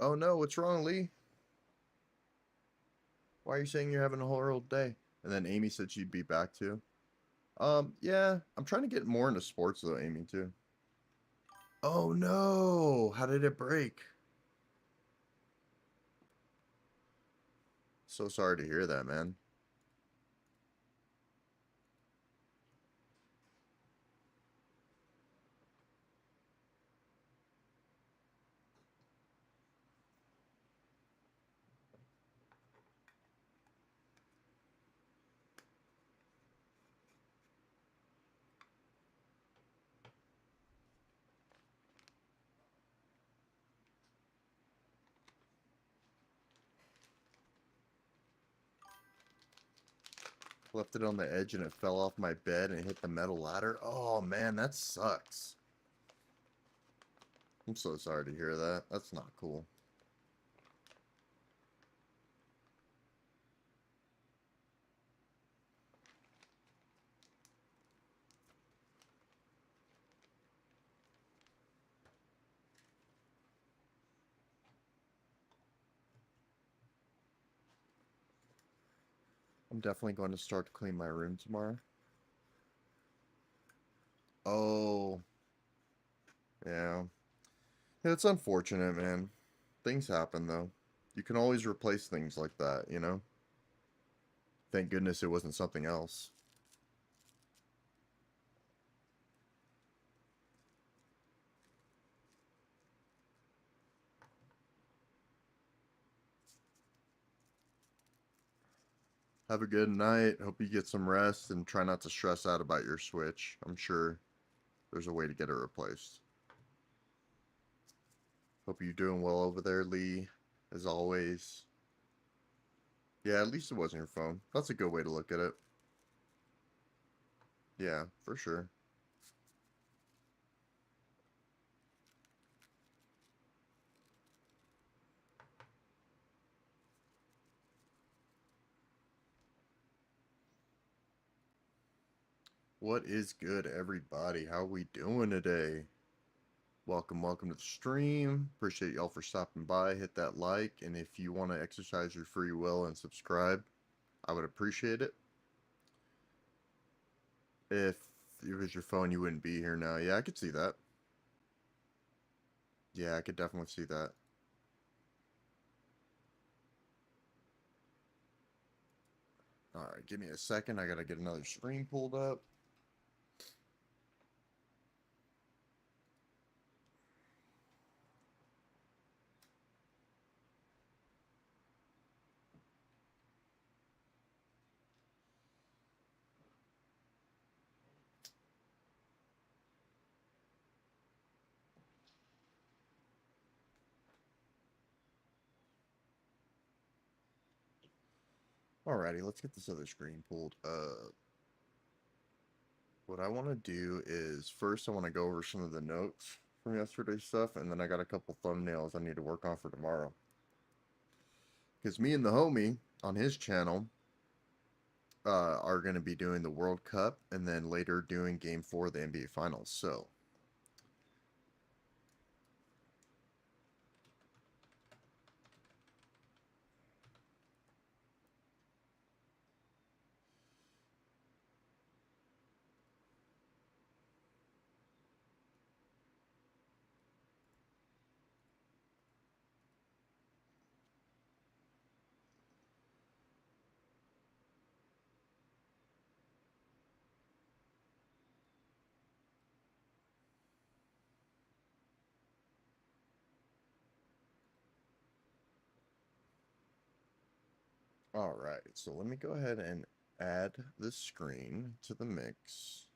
Oh no, what's wrong, Lee? Why are you saying you're having a horrible day? And then Amy said she'd be back too. Yeah, I'm trying to get more into sports though, Amy too. Oh no, how did it break? So sorry to hear that, man. Left it on the edge and it fell off my bed and hit the metal ladder. Oh man, that sucks. I'm so sorry to hear that. That's not cool. I'm definitely going to start to clean my room tomorrow. Oh, yeah. Yeah, it's unfortunate, man. Things happen, though. You can always replace things like that, you know? Thank goodness it wasn't something else. Have a good night. Hope you get some rest and try not to stress out about your Switch. I'm sure there's a way to get it replaced. Hope you're doing well over there, Lee, as always. Yeah, at least it wasn't your phone. That's a good way to look at it. Yeah, for sure. What is good, everybody? How we doing today? Welcome to the stream. Appreciate y'all for stopping by. Hit that like, and if you want to exercise your free will and subscribe, I would appreciate it. If it was your phone, you wouldn't be here now. Yeah, I could see that. Yeah, I could definitely see that. Alright, give me a second. I gotta get another screen pulled up. Alrighty, let's get this other screen pulled up. What I want to do is first I want to go over some of the notes from yesterday's stuff, and then I got a couple thumbnails I need to work on for tomorrow. Because me and the homie on his channel are going to be doing the World Cup and then later doing Game 4 of the NBA Finals. So, alright, so let me go ahead and add the screen to the mix.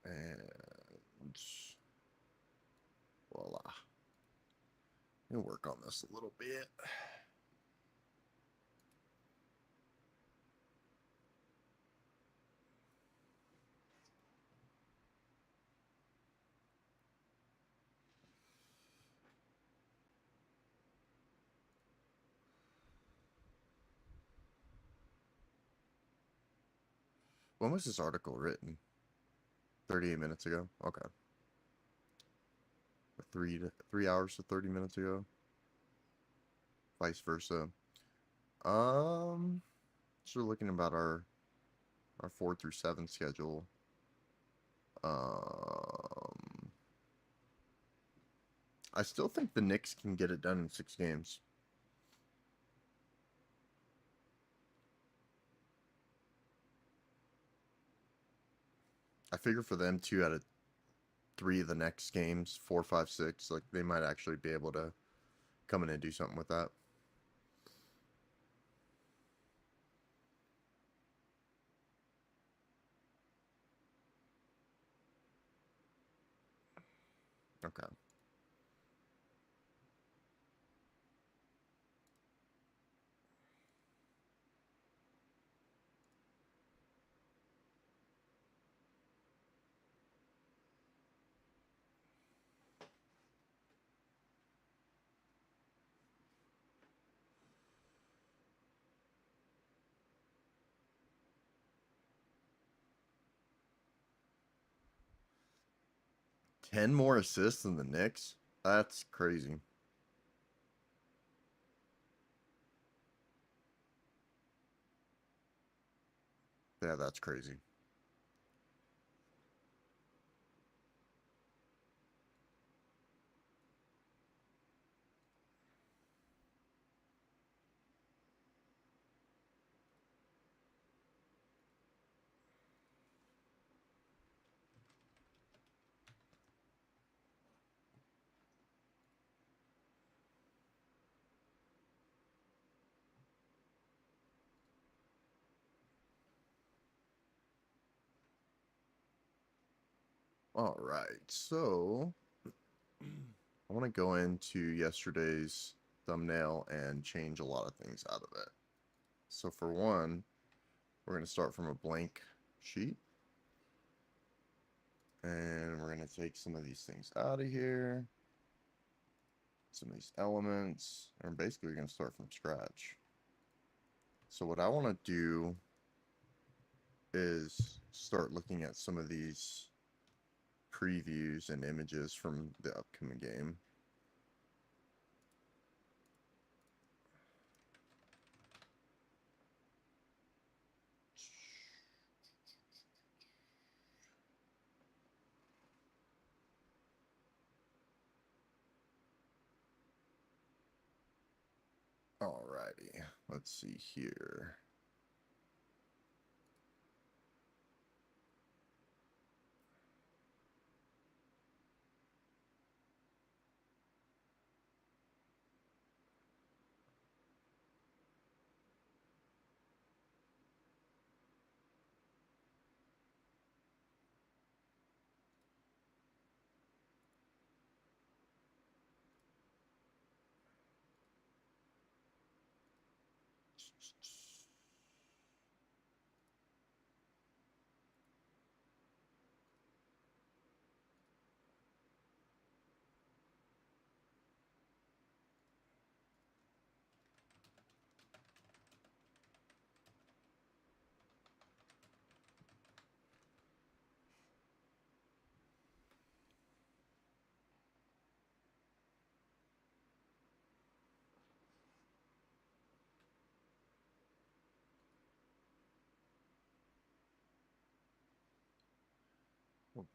And voila. We'll work on this a little bit. When was this article written? 38 minutes ago. Okay. 3 hours to 30 minutes ago. Vice versa. Um, so we're looking about our 4 through 7 schedule. Um, I still think the Knicks can get it done in 6 games. I figure for them 2 out of 3 of the next games, 4, 5, 6, like they might actually be able to come in and do something with that. Okay. Ten more assists than the Knicks? That's crazy. Yeah, that's crazy. All right. So I want to go into yesterday's thumbnail and change a lot of things out of it. So for one, we're going to start from a blank sheet. And we're going to take some of these things out of here. Some of these elements. And basically we're going to start from scratch. So what I want to do is start looking at some of these previews and images from the upcoming game. Alrighty, let's see here.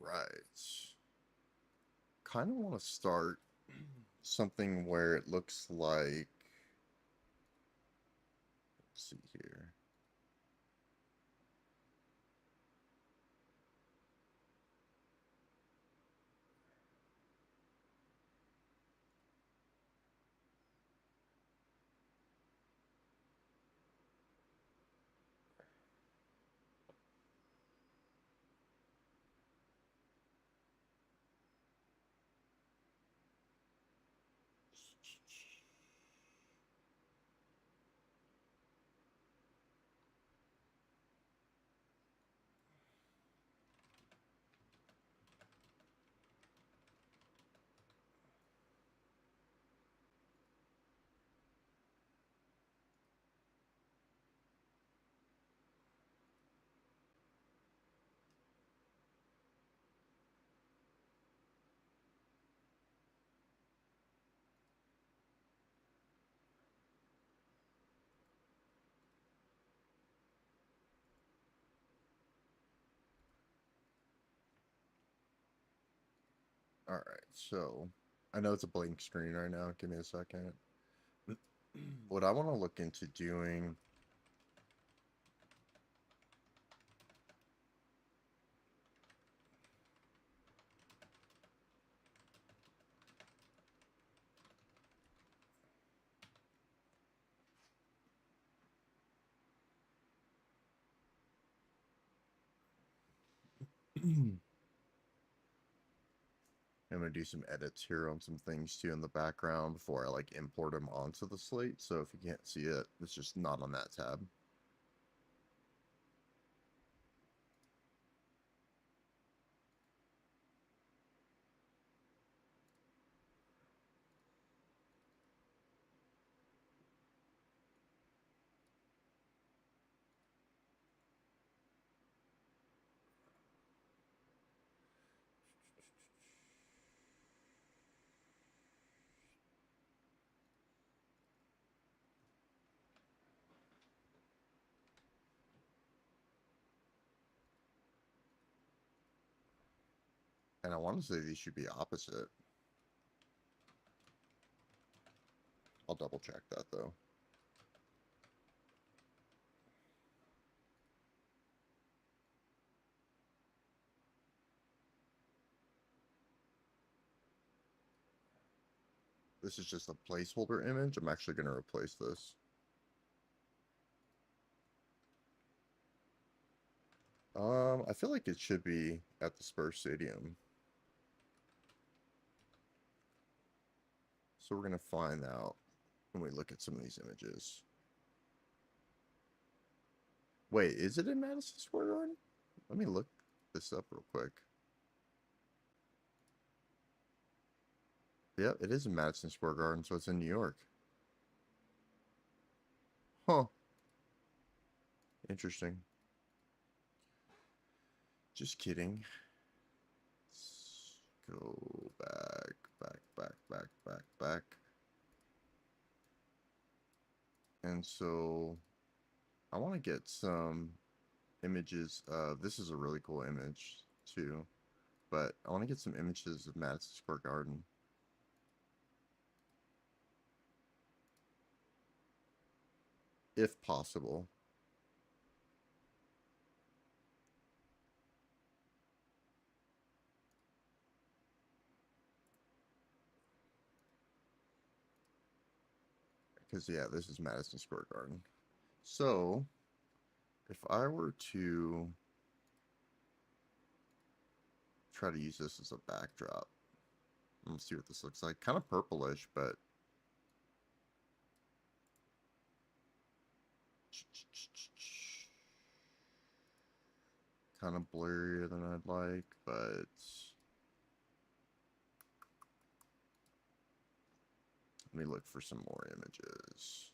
Right. Kind of want to start something where it looks like, let's see here. All right, so I know it's a blank screen right now. Give me a second. What I want to look into doing. I'm gonna do some edits here on some things too in the background before I like import them onto the slate. So if you can't see it, it's just not on that tab. And I want to say these should be opposite. I'll double check that though. This is just a placeholder image. I'm actually going to replace this. I feel like it should be at the Spurs Stadium. So we're going to find out when we look at some of these images. Wait, is it in Madison Square Garden? Let me look this up real quick. Yep, it is in Madison Square Garden, so it's in New York. Huh. Interesting. Just kidding. Let's go back. And so I want to get some images. This is a really cool image too, but I want to get some images of Madison Square Garden. If possible. Because, yeah, this is Madison Square Garden. So, if I were to try to use this as a backdrop, let's see what this looks like. Kind of purplish, but kind of blurrier than I'd like, but let me look for some more images.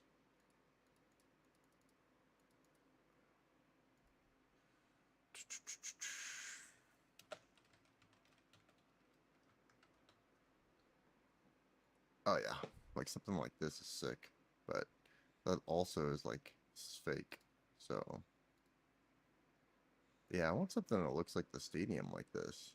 Oh yeah, like something like this is sick, but that also is like fake. So yeah, I want something that looks like the stadium like this.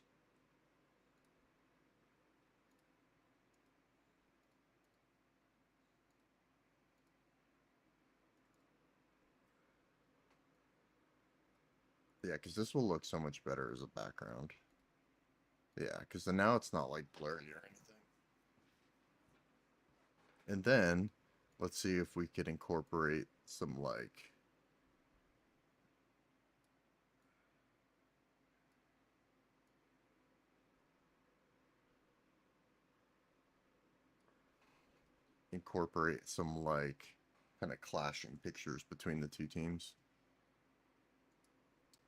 Yeah, because this will look so much better as a background. Yeah, because then now it's not like blurry or anything. And then let's see if we could incorporate some like kind of clashing pictures between the two teams.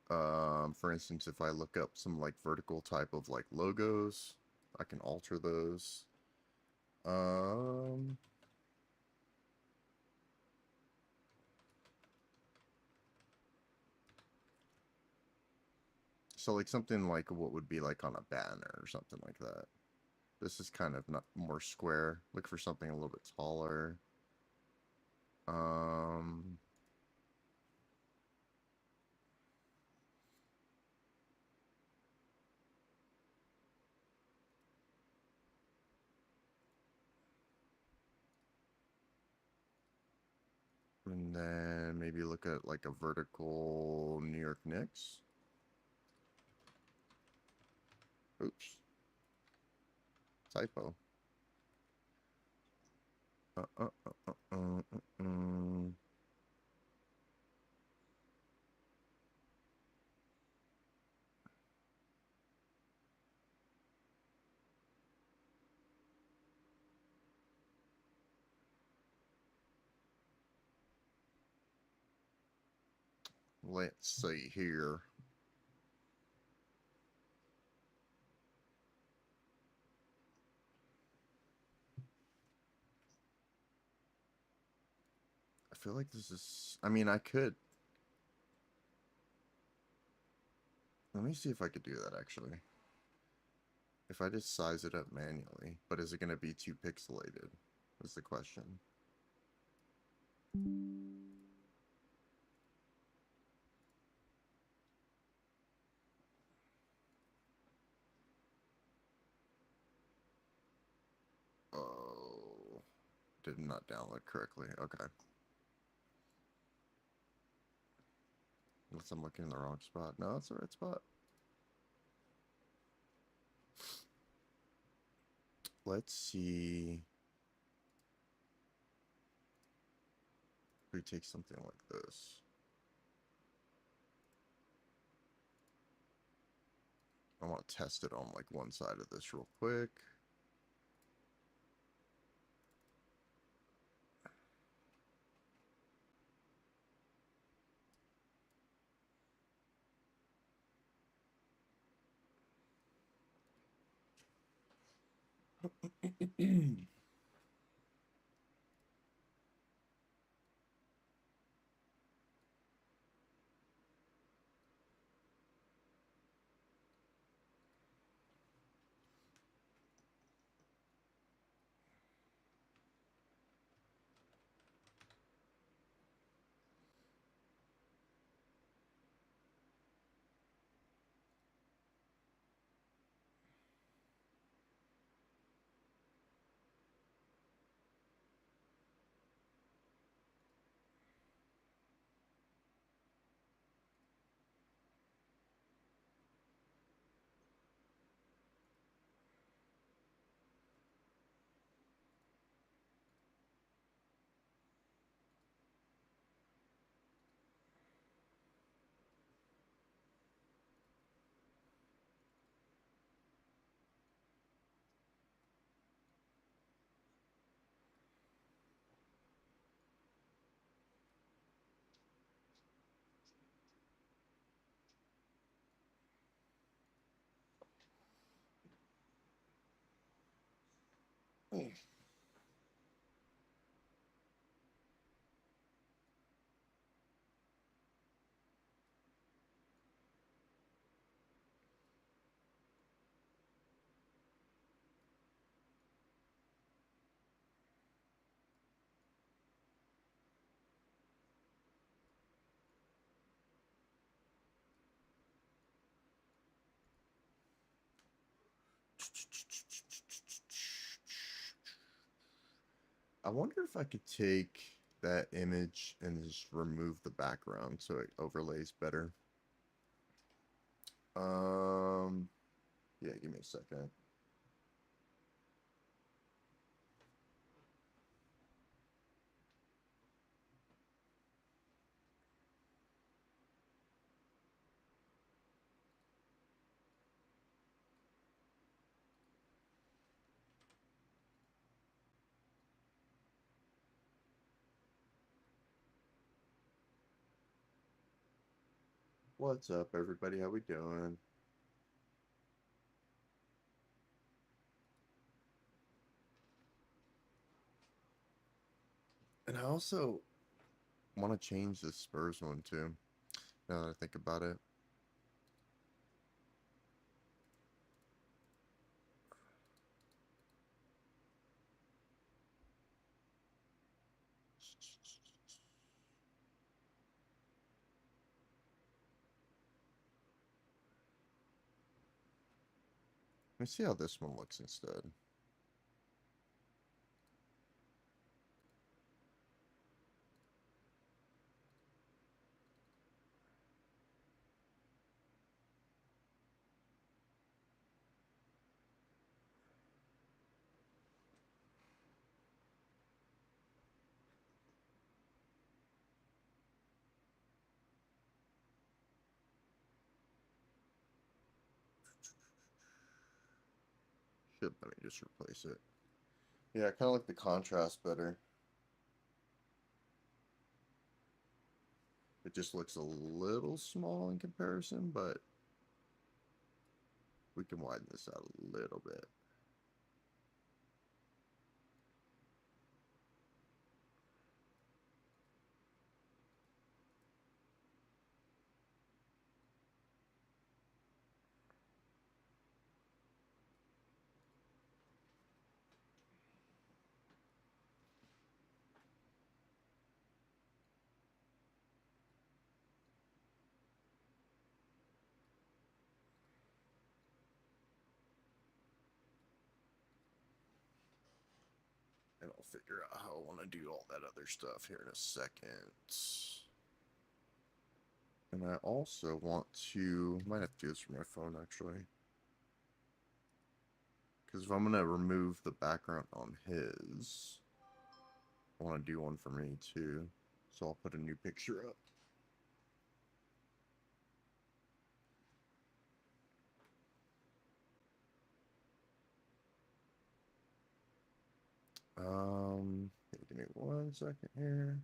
For instance, if I look up some like vertical type of like logos, I can alter those. Um, so like something like what would be like on a banner or something like that. This is kind of not more square. Look for something a little bit taller. Um, maybe look at like a vertical New York Knicks. Oops. Typo. Let's see here. I feel like this is, I mean, I could. Let me see if I could do that actually. If I just size it up manually, but is it going to be too pixelated? Is the question. Oh, did not download correctly. Okay. Unless I'm looking in the wrong spot. No, it's the right spot. Let's see. If we take something like this. I want to test it on like one side of this real quick. I wonder if I could take that image and just remove the background so it overlays better. Yeah, give me a second. What's up, everybody? How we doing? And I also want to change the Spurs one too. Now that I think about it. Let me see how this one looks instead. disconnected. Let me just replace it. Yeah, I kind of like the contrast better. It just looks a little small in comparison, but we can widen this out a little bit. And I'll figure out how I want to do all that other stuff here in a second. And I also want to, might have to do this from my phone actually. Because if I'm going to remove the background on his, I want to do one for me too. So I'll put a new picture up. Give me 1 second here.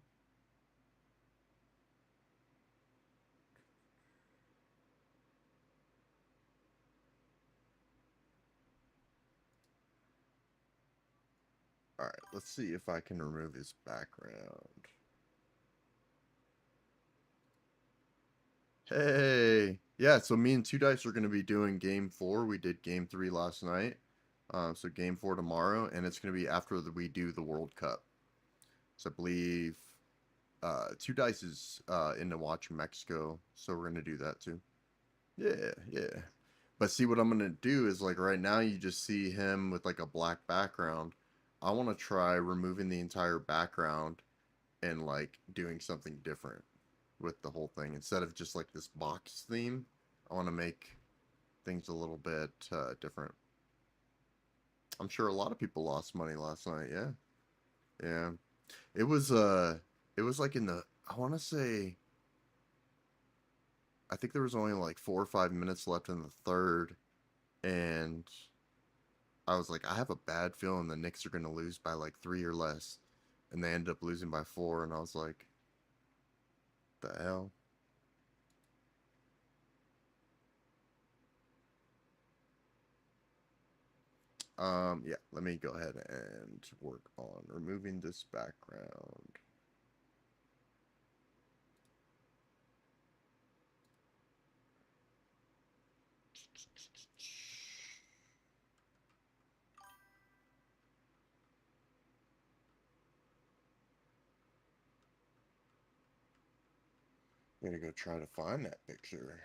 All right, let's see if I can remove his background. Hey, yeah, so me and Two Dice are going to be doing game 4. We did game 3 last night. So game 4 tomorrow, and it's going to be after we do the World Cup. So I believe Two Dice is into watching Mexico, so we're going to do that too. Yeah, yeah. But see, what I'm going to do is, like, right now you just see him with, like, a black background. I want to try removing the entire background and, like, doing something different with the whole thing. Instead of just, like, this box theme, I want to make things a little bit different. I'm sure a lot of people lost money last night, yeah. Yeah. It was like in the, I want to say, I think there was only like 4 or 5 minutes left in the third, and I was like, I have a bad feeling the Knicks are going to lose by like 3 or less, and they ended up losing by 4, and I was like, the hell? Yeah, let me go ahead and work on removing this background. I'm gonna go try to find that picture.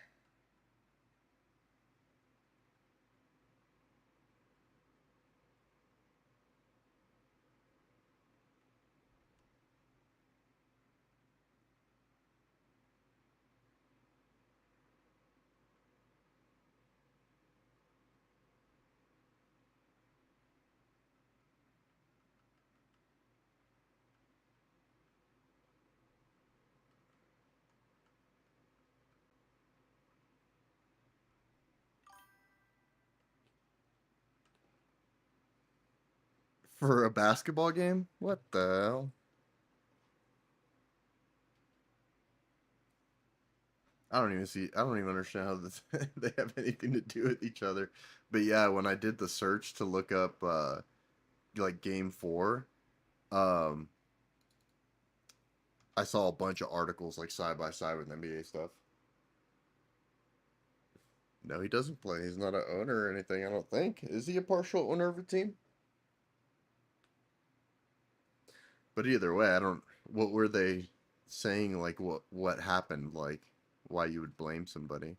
For a basketball game? What the hell? I don't even understand how this, they have anything to do with each other. But yeah, when I did the search to look up like game 4, um I saw a bunch of articles like side by side with NBA stuff. No, he doesn't play. He's not an owner or anything, I don't think. Is he a partial owner of a team? But either way, I don't, what were they saying, like what happened, like why you would blame somebody?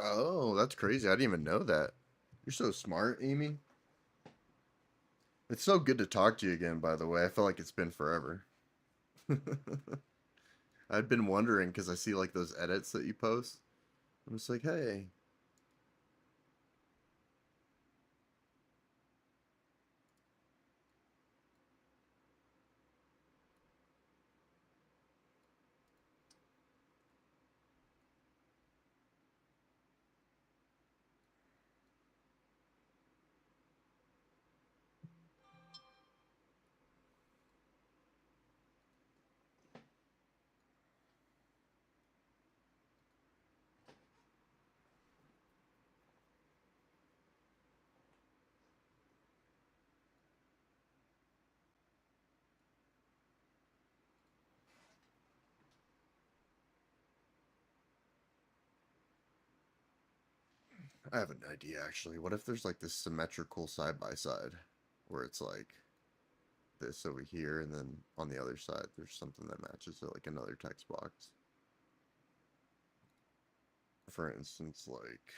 Oh, that's crazy. I didn't even know that. You're so smart, Amy. It's so good to talk to you again, by the way. I feel like it's been forever. I'd been wondering because I see like those edits that you post. I'm just like, hey. I have an idea actually. What if there's like this symmetrical side by side where it's like this over here and then on the other side there's something that matches it, like another text box. For instance, like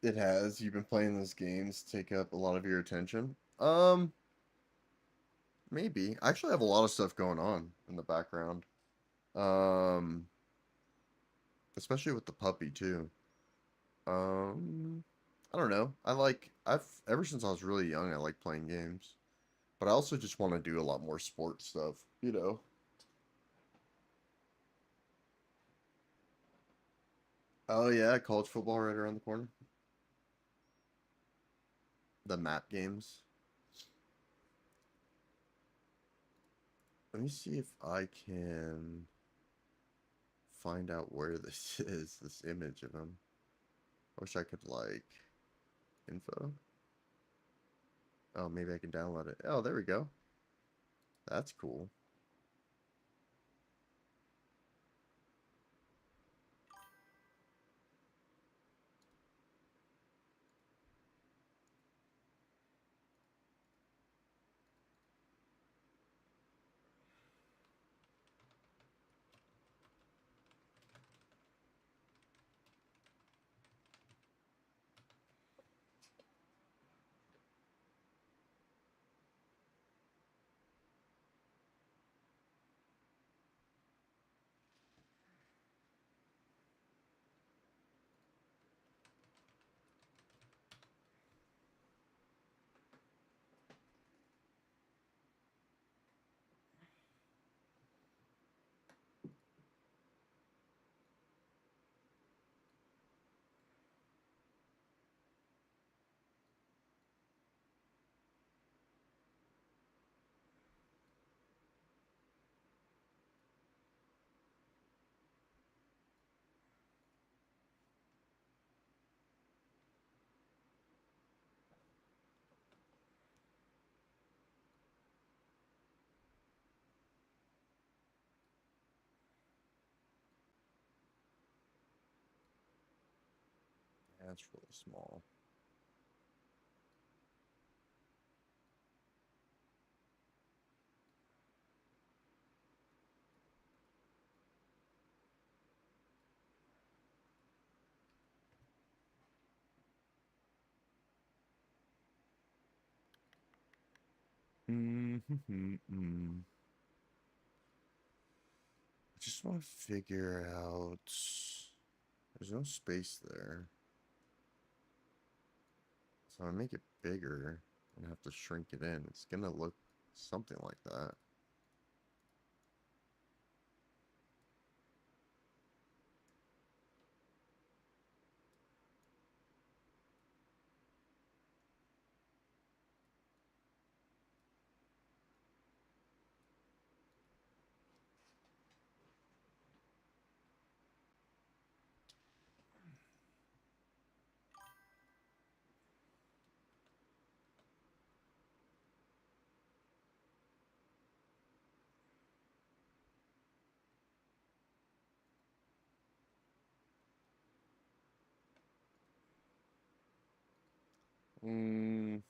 it has. You've been playing those games take up a lot of your attention. Maybe. I actually have a lot of stuff going on in the background. Um, Especially with the puppy too. Um, I don't know. I've ever since I was really young, I like playing games. But I also just want to do a lot more sports stuff, you know. Oh yeah, college football right around the corner. The map games. Let me see if I can find out where this is, this image of him. I wish I could like info. Oh, maybe I can download it. Oh, there we go. That's cool. That's really small. I just want to figure out. There's no space there. So I make it bigger and have to shrink it in. It's gonna look something like that. Mm,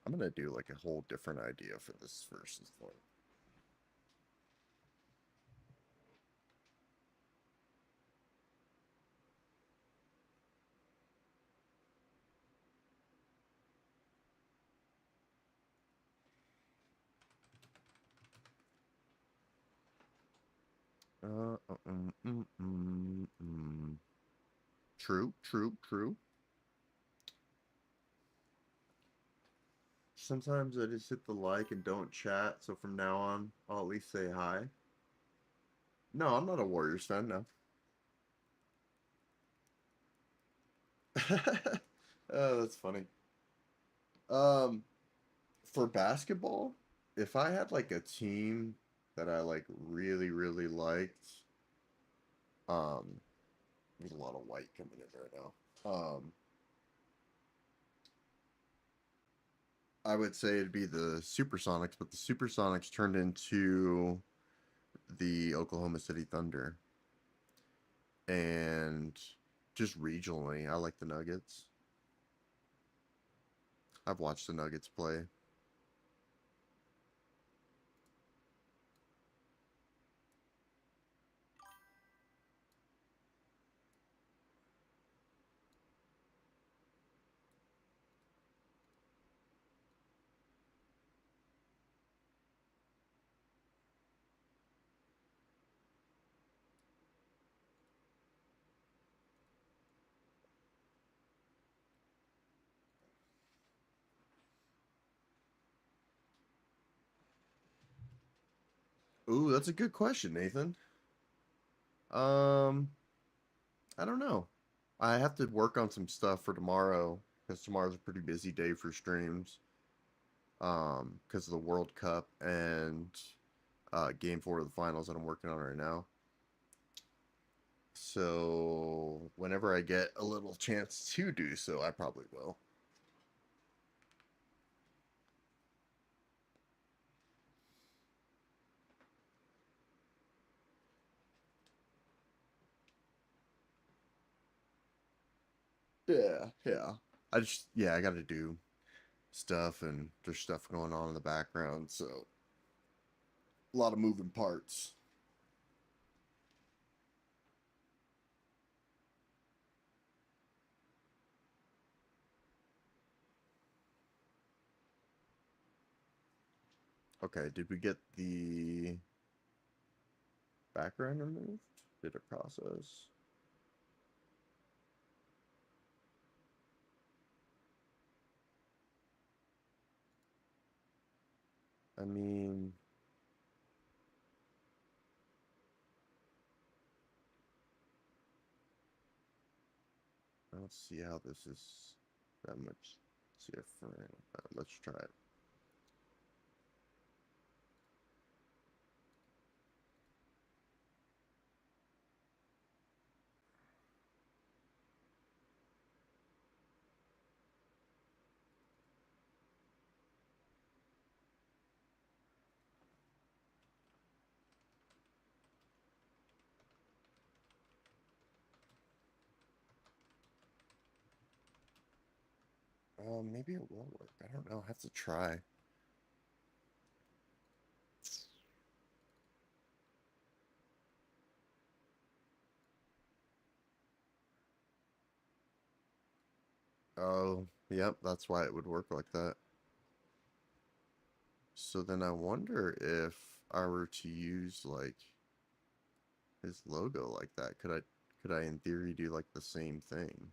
I'm gonna do like a whole different idea for this versus one. Uh, uh, mm, mm, mm, mm. True, true, true. Sometimes I just hit the like and don't chat, so from now on, I'll at least say hi. No, I'm not a Warriors fan, no. Oh, that's funny. Um, for basketball, if I had like a team that I like really, really liked, there's a lot of white coming in right now. I would say it'd be the Supersonics, but the Supersonics turned into the Oklahoma City Thunder. And just regionally, I like the Nuggets. I've watched the Nuggets play. Ooh, that's a good question, Nathan. Um, I don't know. I have to work on some stuff for tomorrow because tomorrow's a pretty busy day for streams. Because of the World Cup and Game 4 of the finals that I'm working on right now. So whenever I get a little chance to do so, I probably will. Yeah, yeah. I got to do stuff and there's stuff going on in the background, so a lot of moving parts. Okay, did we get the background removed? Did it process? I mean, I don't see how this is that much different. Let's try it. Maybe it will work. I don't know. I have to try. Oh, yep, that's why it would work like that. So then I wonder if I were to use like his logo like that, could I in theory do like the same thing?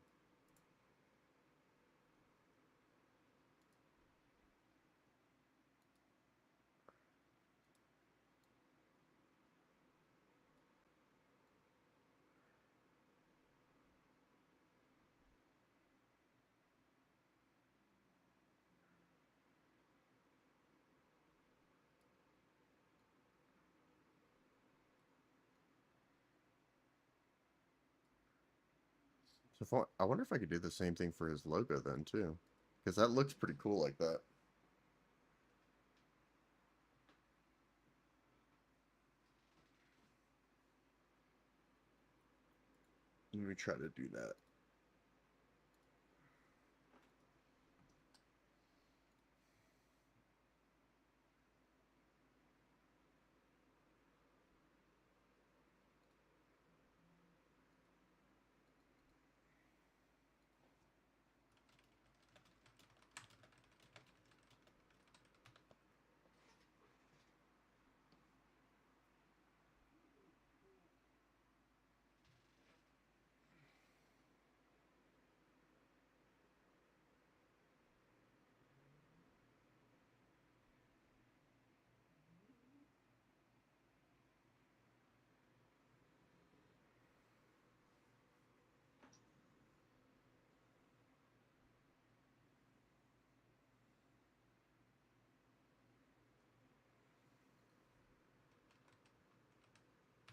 So if I wonder if I could do the same thing for his logo then too, because that looks pretty cool like that. Let me try to do that.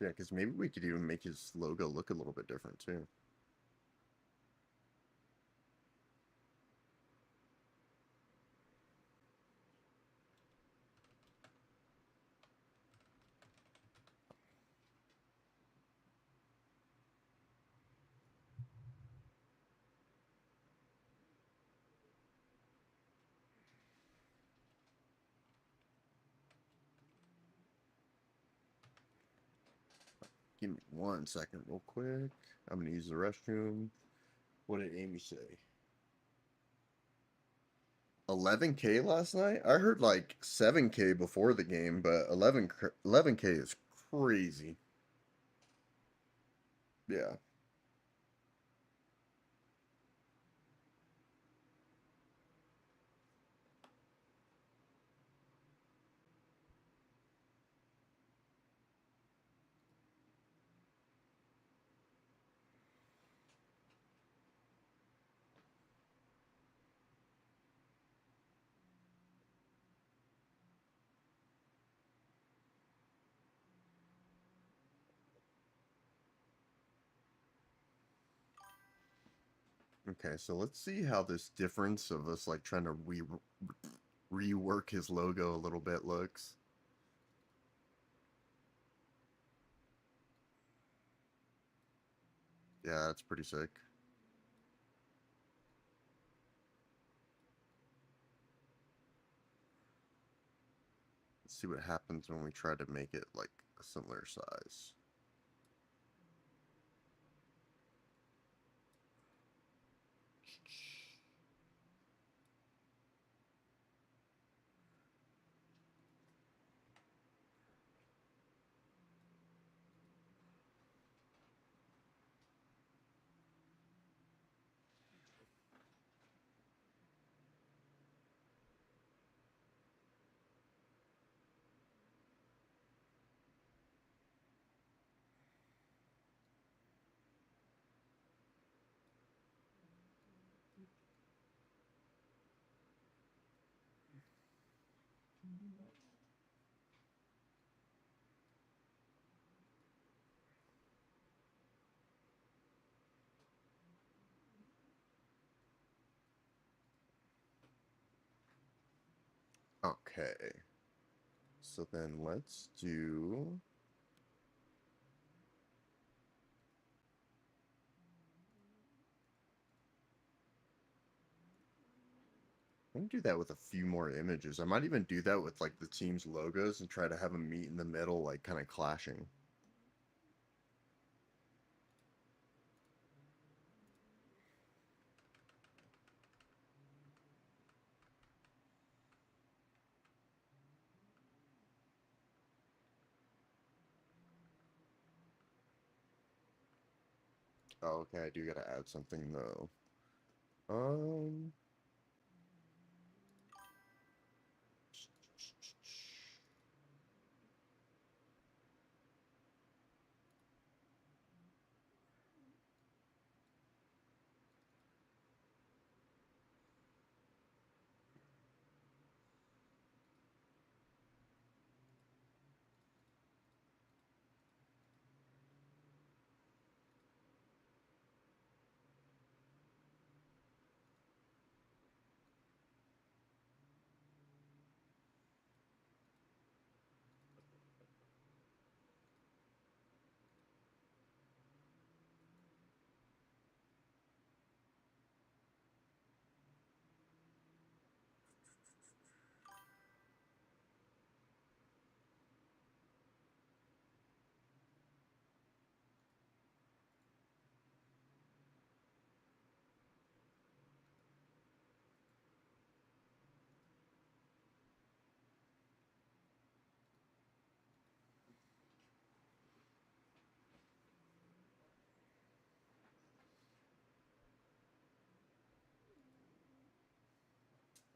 Yeah, because maybe we could even make his logo look a little bit different too. Give me 1 second, real quick. I'm gonna use the restroom. What did Amy say? 11K last night? I heard like 7K before the game, but 11K is crazy. Yeah. Okay, so let's see how this difference of us like trying to rework his logo a little bit looks. Yeah, that's pretty sick. Let's see what happens when we try to make it like a similar size. Okay. So then let's do I can do that with a few more images. I might even do that with like the team's logos and try to have them meet in the middle, like kind of clashing. Oh, okay, I do gotta add something though. Um.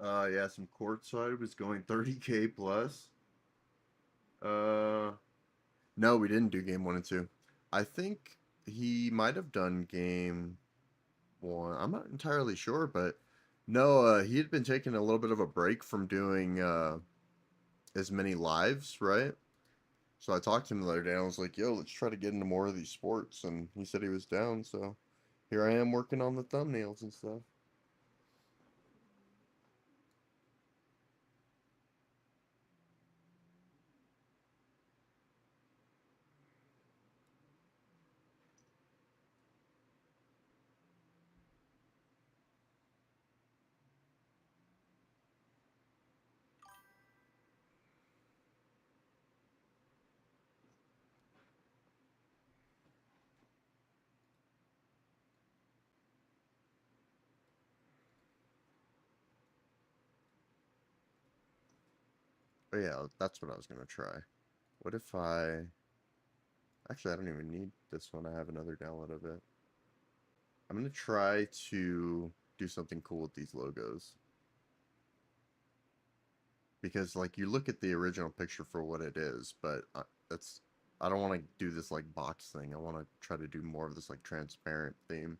Yeah, some courtside was going 30K plus. Uh, no, we didn't do game one and two. I think he might have done game one. I'm not entirely sure, but no, he had been taking a little bit of a break from doing as many lives, right? So I talked to him the other day. And I was like, "Yo, let's try to get into more of these sports," and he said he was down. So here I am working on the thumbnails and stuff. But yeah, that's what I was gonna try. What if I actually I don't even need this one. I have another download of it. I'm gonna try to do something cool with these logos because like you look at the original picture for what it is, but that's I don't want to do this like box thing. I want to try to do more of this like transparent theme.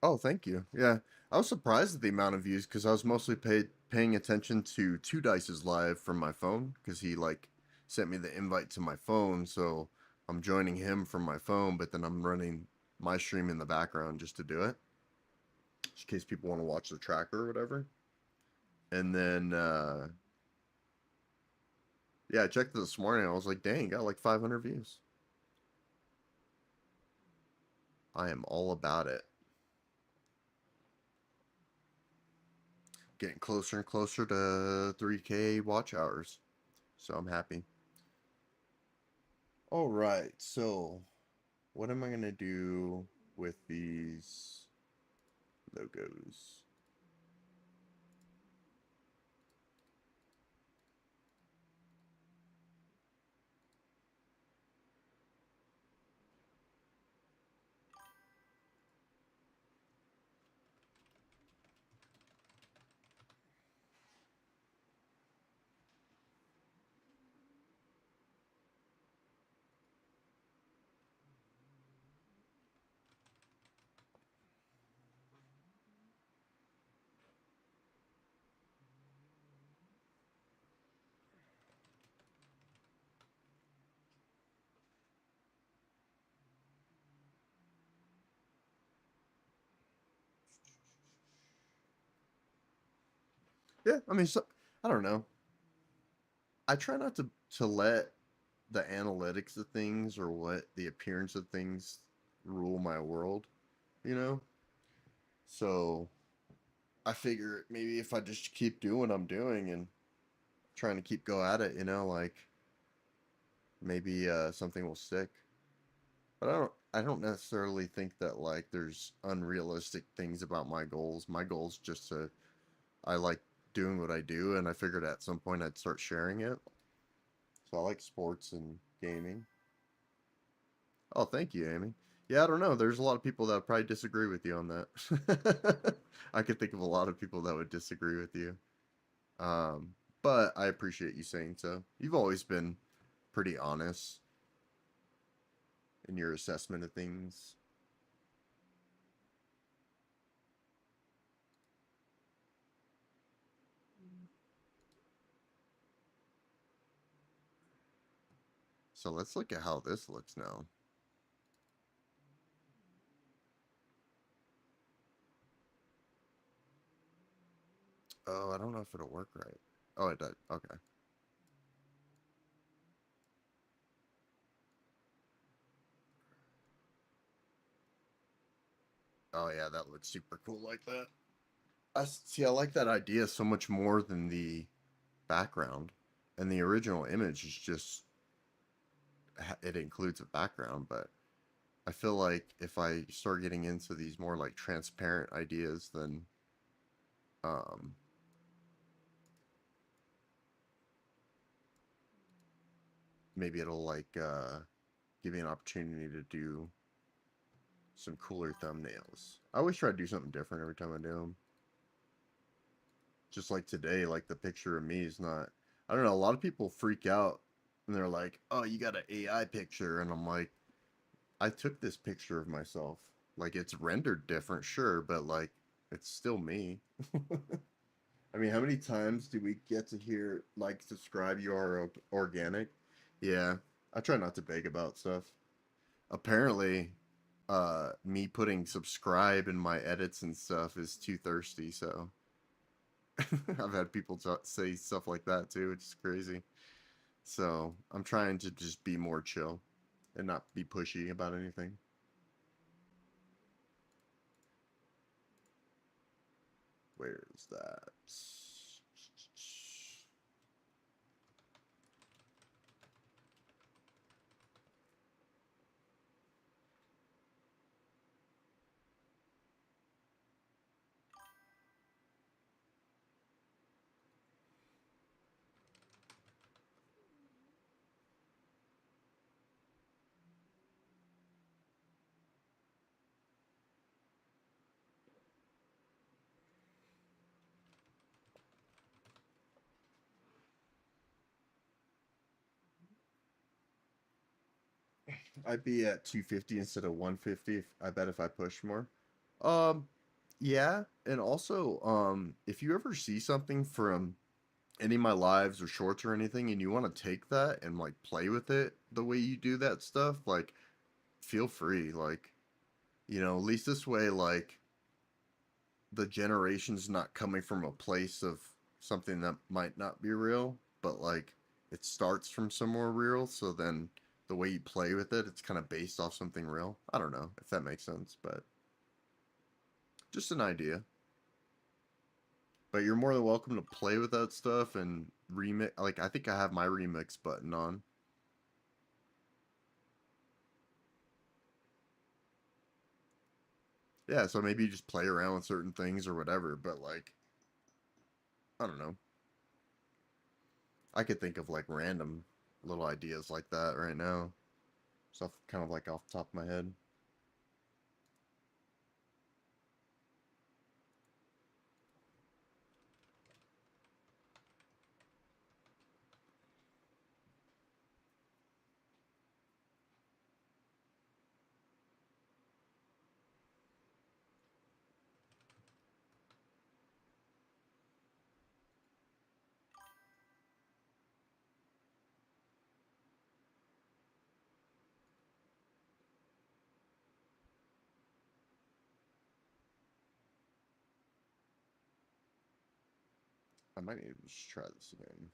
Oh, thank you. Yeah, I was surprised at the amount of views because I was mostly paying attention to Two Dice's live from my phone because he like sent me the invite to my phone, so I'm joining him from my phone, but then I'm running my stream in the background just to do it, just in case people want to watch the tracker or whatever. And then yeah, I checked it this morning. I was like, dang, got like 500 views. I am all about it. Getting closer and closer to 3K watch hours, so I'm happy. All right, so what am I gonna do with these logos? Yeah, I mean, so, I don't know. I try not to let the analytics of things or what the appearance of things rule my world, you know? So I figure maybe if I just keep doing what I'm doing and trying to keep go at it, like maybe something will stick. But I don't necessarily think that like there's unrealistic things about my goals. My goals just to I like doing what I do, and I figured at some point I'd start sharing it. So I like sports and gaming. Oh, thank you, Amy. Yeah, I don't know. There's a lot of people that would probably disagree with you on that. I could think of a lot of people that would disagree with you. Um, but I appreciate you saying so. You've always been pretty honest in your assessment of things. So let's look at how this looks now. Oh, I don't know if it'll work right. Oh, it did. Okay. Oh, yeah, that looks super cool like that. I see. I like that idea so much more than the background. And the original image is just it includes a background, but I feel like if I start getting into these more like transparent ideas, then um, maybe it'll like give me an opportunity to do some cooler thumbnails. I always try to do something different every time I do them. Just like today, like the picture of me is not. I don't know. A lot of people freak out and they're like, "Oh, you got an AI picture," and I'm like, "I took this picture of myself. Like it's rendered different, sure, but like it's still me." I mean, how many times do we get to hear like subscribe you are organic? Yeah, I try not to beg about stuff. Apparently, me putting subscribe in my edits and stuff is too thirsty, so I've had people say stuff like that too, which is crazy. So I'm trying to just be more chill and not be pushy about anything. Where is that? I'd be at 250 instead of 150. I bet if I push more. Um, yeah, and also, if you ever see something from any of my lives or shorts or anything, and you want to take that and like play with it the way you do that stuff, like feel free. Like, at least this way, like the generation's not coming from a place of something that might not be real, but like it starts from somewhere real. So then the way you play with it, it's kind of based off something real. I don't know if that makes sense, but just an idea. But you're more than welcome to play with that stuff and remix. Like I think I have my remix button on. Yeah, so maybe you just play around with certain things or whatever. But like, I don't know. I could think of like random little ideas like that right now. Stuff kind of like off the top of my head. I might need to just try this again.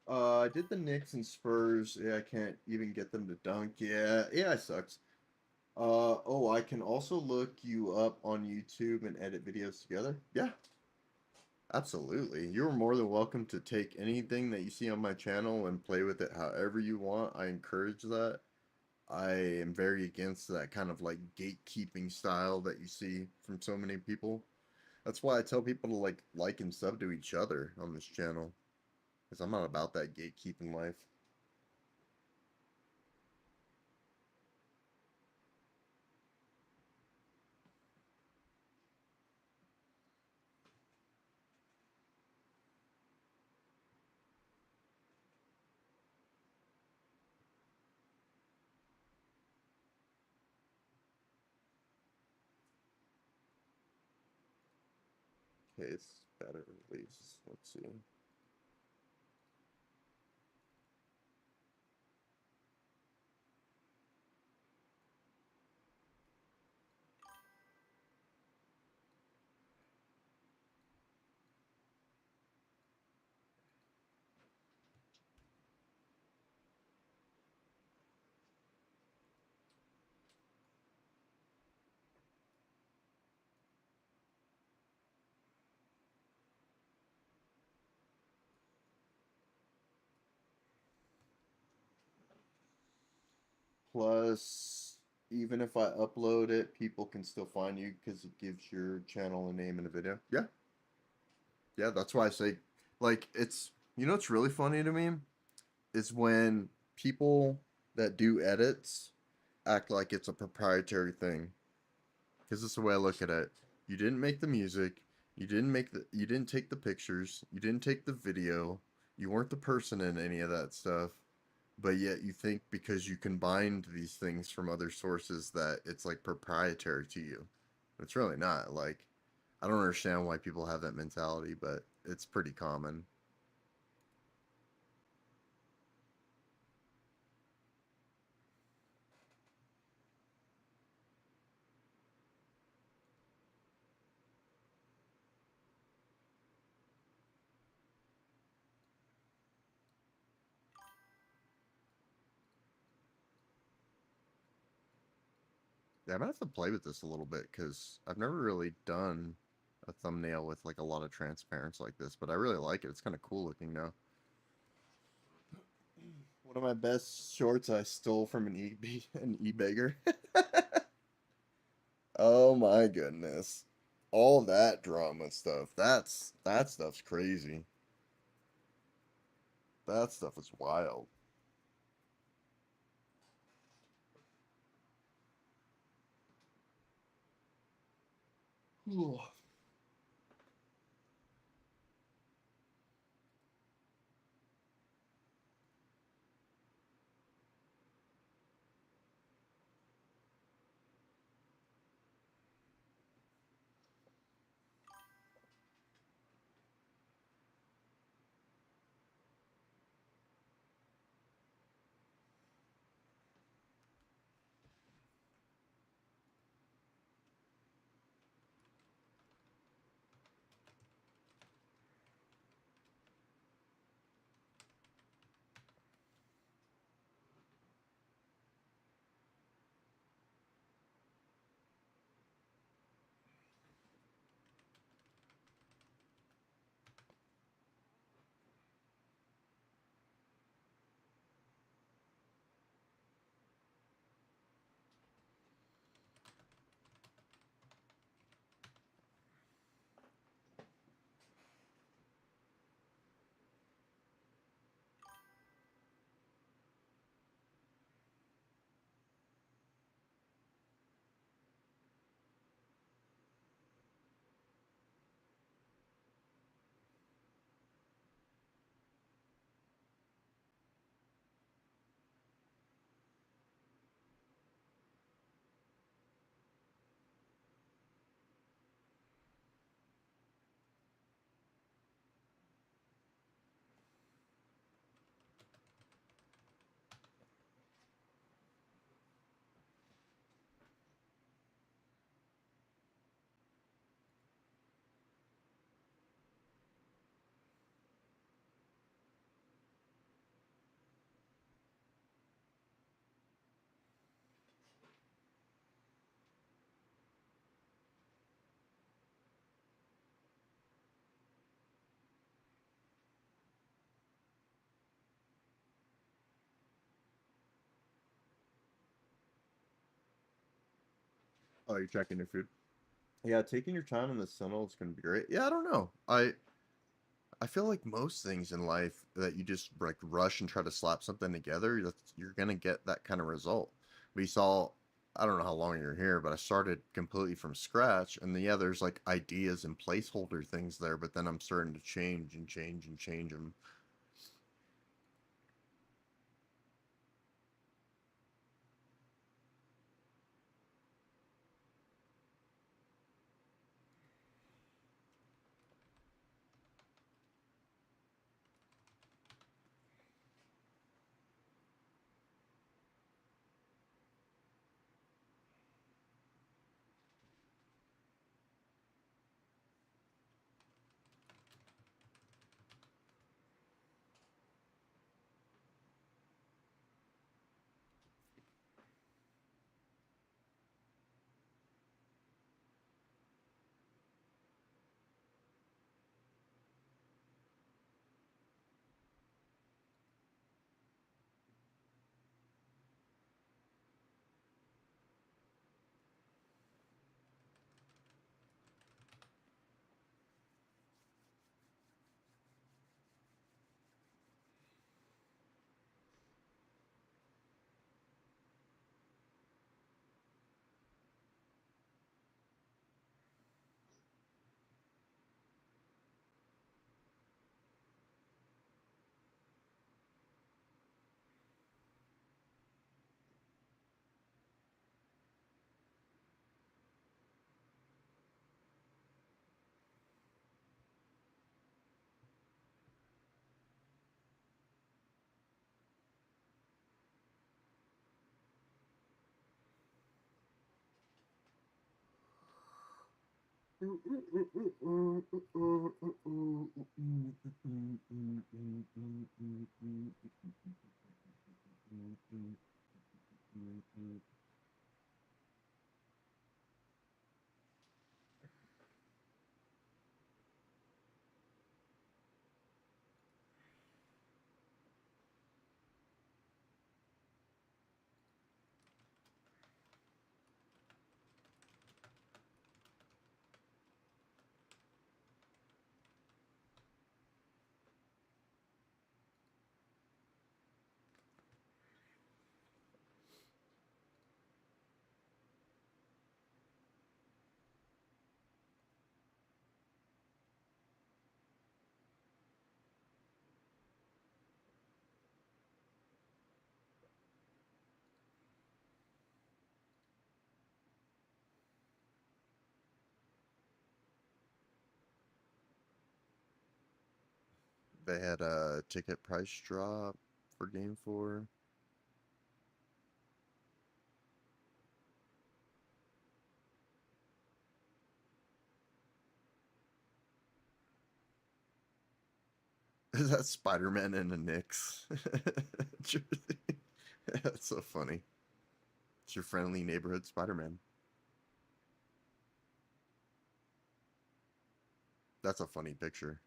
I did the Knicks and Spurs. Yeah, I can't even get them to dunk. Yeah, yeah, it sucks. Oh, I can also look you up on YouTube and edit videos together. Yeah, absolutely. You're more than welcome to take anything that you see on my channel and play with it however you want. I encourage that. I am very against that kind of like gatekeeping style that you see from so many people. That's why I tell people to like and sub to each other on this channel, because I'm not about that gatekeeping life. Okay, it's better at least. Let's see. Plus, even if I upload it, people can still find you because it gives your channel a name in a video. Yeah, yeah, that's why I say, like, it's, what's really funny to me is when people that do edits act like it's a proprietary thing. Because this is the way I look at it. You didn't make the music, you didn't take the pictures, you didn't take the video, you weren't the person in any of that stuff, but yet you think because you combined these things from other sources that it's like proprietary to you. It's really not. Like, I don't understand why people have that mentality, but it's pretty common. Yeah, I'm gonna have to play with this a little bit because I've never really done a thumbnail with like a lot of transparency like this, but I really like it. It's kind of cool looking now. One of my best shorts I stole from an e-bagger. Oh my goodness. All that drama stuff. That stuff's crazy. That stuff is wild. Ooh. Oh, you're checking your food. Yeah, taking your time in the tunnel is gonna be great. Yeah, I don't know. I feel like most things in life that you just like rush and try to slap something together, you're gonna get that kind of result. We saw, I don't know how long you're here, but I started completely from scratch, and yeah, there's like ideas and placeholder things there, but then I'm starting to change and change and change them. They had a ticket price drop for Game 4. Is that Spider-Man in a Knicks jersey? That's so funny. It's your friendly neighborhood Spider-Man. That's a funny picture.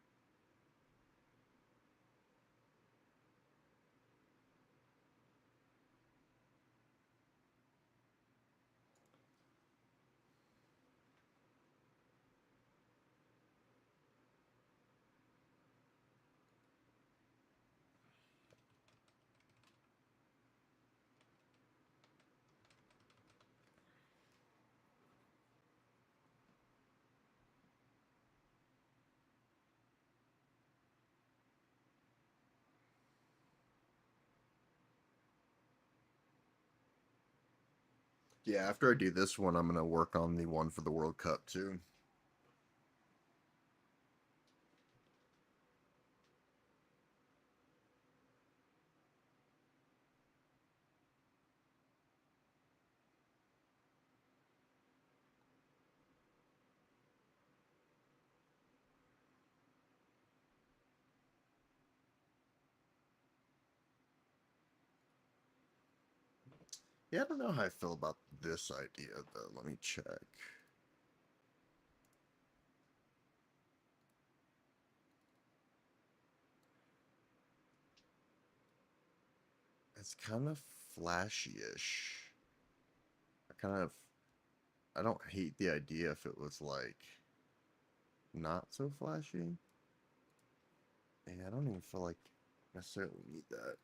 Yeah, after I do this one, I'm gonna work on the one for the World Cup too. Yeah, I don't know how I feel about this idea though. Let me check. It's kind of flashy-ish. I kind of, I don't hate the idea if it was like not so flashy. Yeah, I don't even feel like necessarily need that.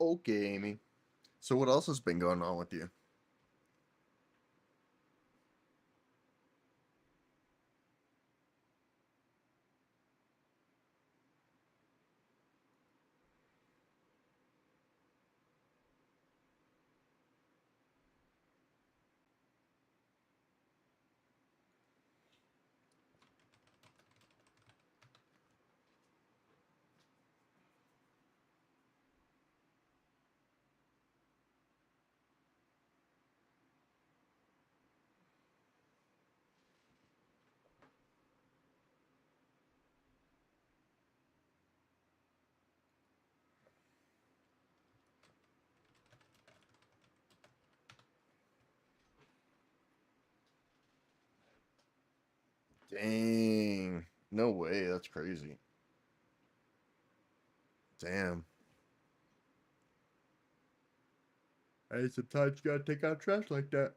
Okay, Amy. So what else has been going on with you? Dang. No way, that's crazy. Damn. Hey, sometimes you gotta take out trash like that.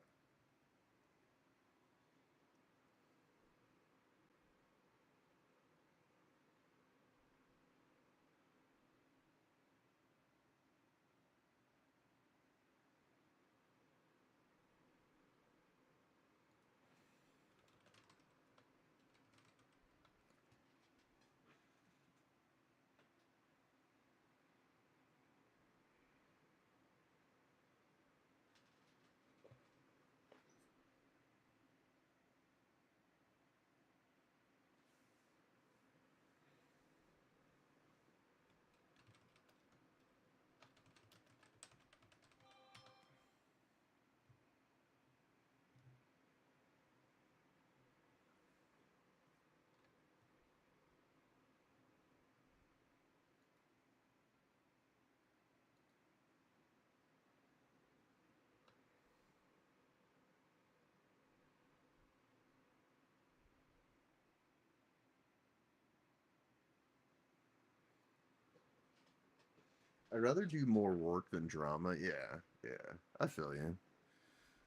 I'd rather do more work than drama. Yeah, yeah. I feel you.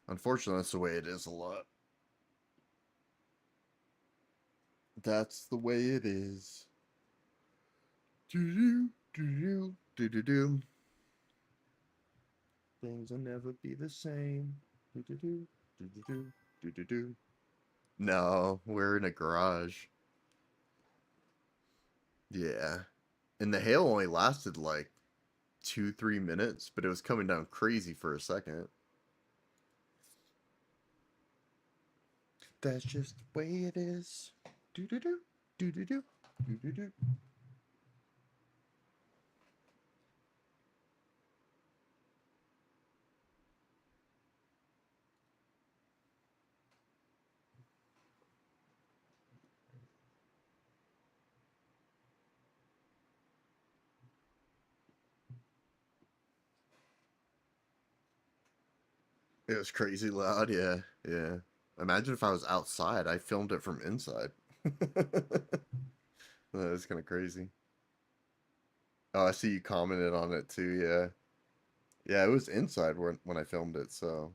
Unfortunately, that's the way it is a lot. That's the way it is. Do do do do do do. Things will never be the same. Do do do do do do do do do. No, we're in a garage. Yeah, and the hail only lasted like 2, 3 minutes, but it was coming down crazy for a second. That's just the way it is. Do do do do do do do do do. It was crazy loud. Yeah, yeah. Imagine if I was outside. I filmed it from inside. That's kind of crazy. Oh, I see you commented on it too. Yeah, yeah. It was inside when I filmed it. So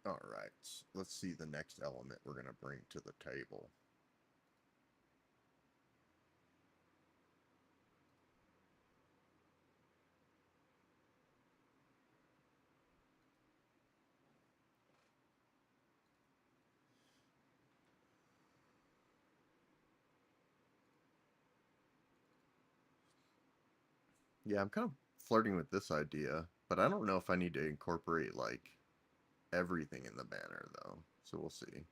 All right, let's see the next element we're going to bring to the table. Yeah, I'm kind of flirting with this idea, but I don't know if I need to incorporate like everything in the banner though. So we'll see.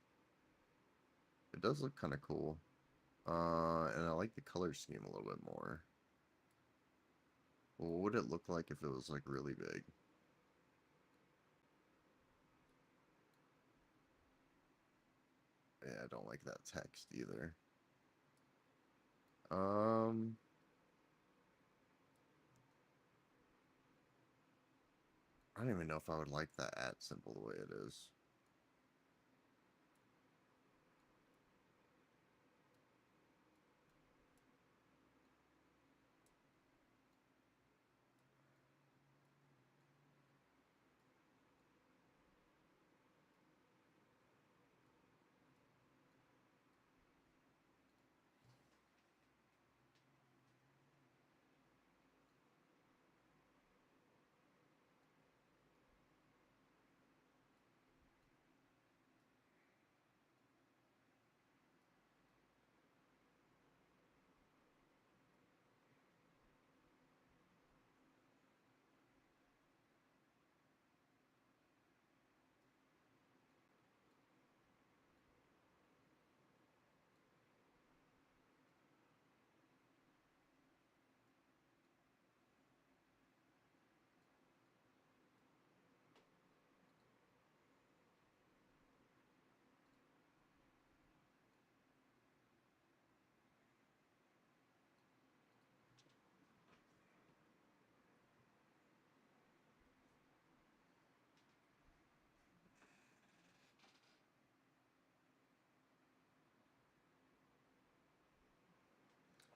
It does look kind of cool. And I like the color scheme a little bit more. Well, what would it look like if it was like really big? Yeah, I don't like that text either. Um, I don't even know if I would like that at symbol the way it is.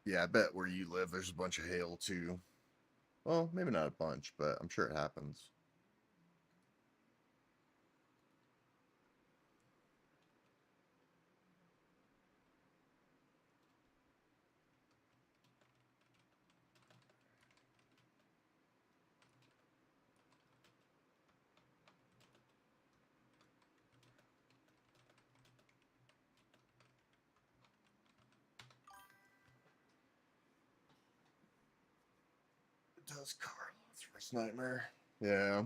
Yeah, I bet where you live there's a bunch of hail too. Well, maybe not a bunch, but I'm sure it happens. It does Carlo's worst nightmare. Yeah.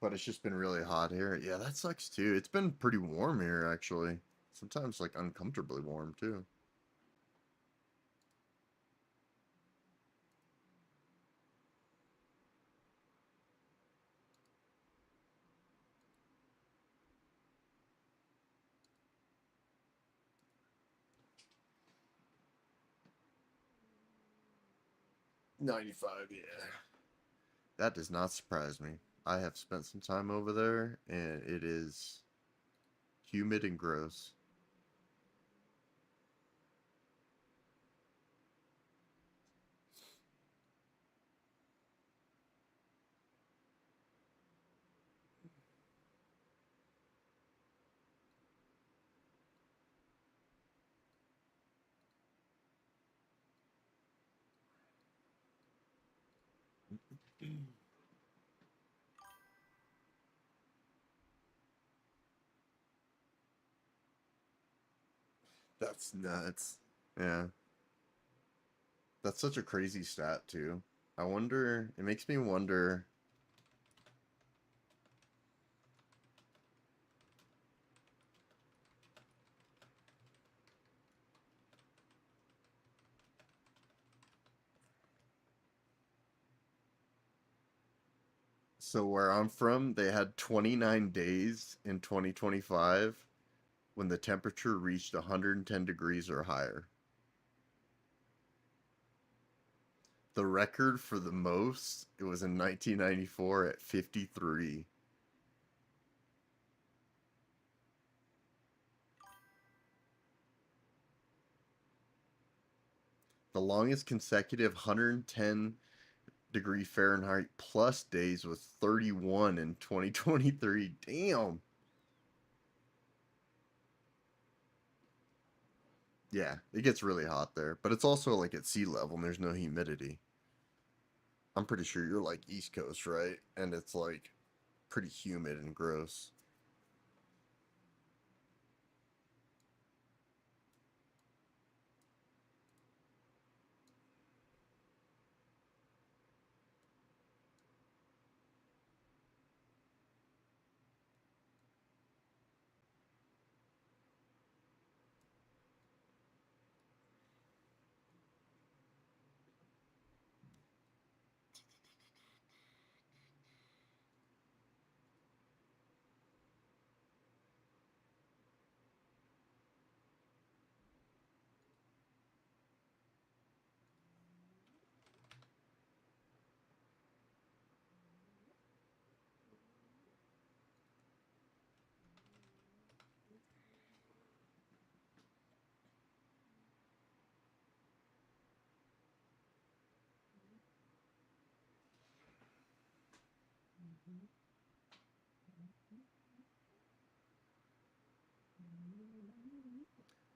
But it's just been really hot here. Yeah, that sucks too. It's been pretty warm here actually. Sometimes like uncomfortably warm too. '95, yeah. That does not surprise me. I have spent some time over there and it is humid and gross. That's nuts. Yeah. That's such a crazy stat too. I wonder, it makes me wonder. So where I'm from, they had 29 days in 2025 when the temperature reached 110 degrees or higher. The record for the most, it was in 1994 at 53. The longest consecutive 110 degree Fahrenheit plus days with 31 in 2023. Damn. Yeah, it gets really hot there, but it's also like at sea level and there's no humidity. I'm pretty sure you're like East Coast, right? And it's like pretty humid and gross.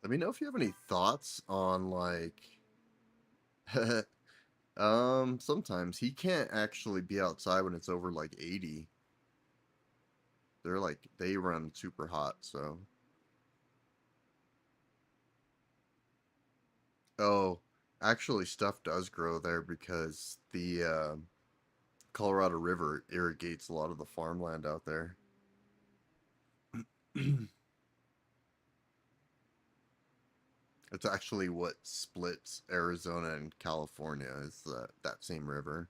Let me know if you have any thoughts on like sometimes he can't actually be outside when it's over like 80. They're like they run super hot, so oh, actually stuff does grow there because the Colorado River irrigates a lot of the farmland out there. It's actually what splits Arizona and California is that same river.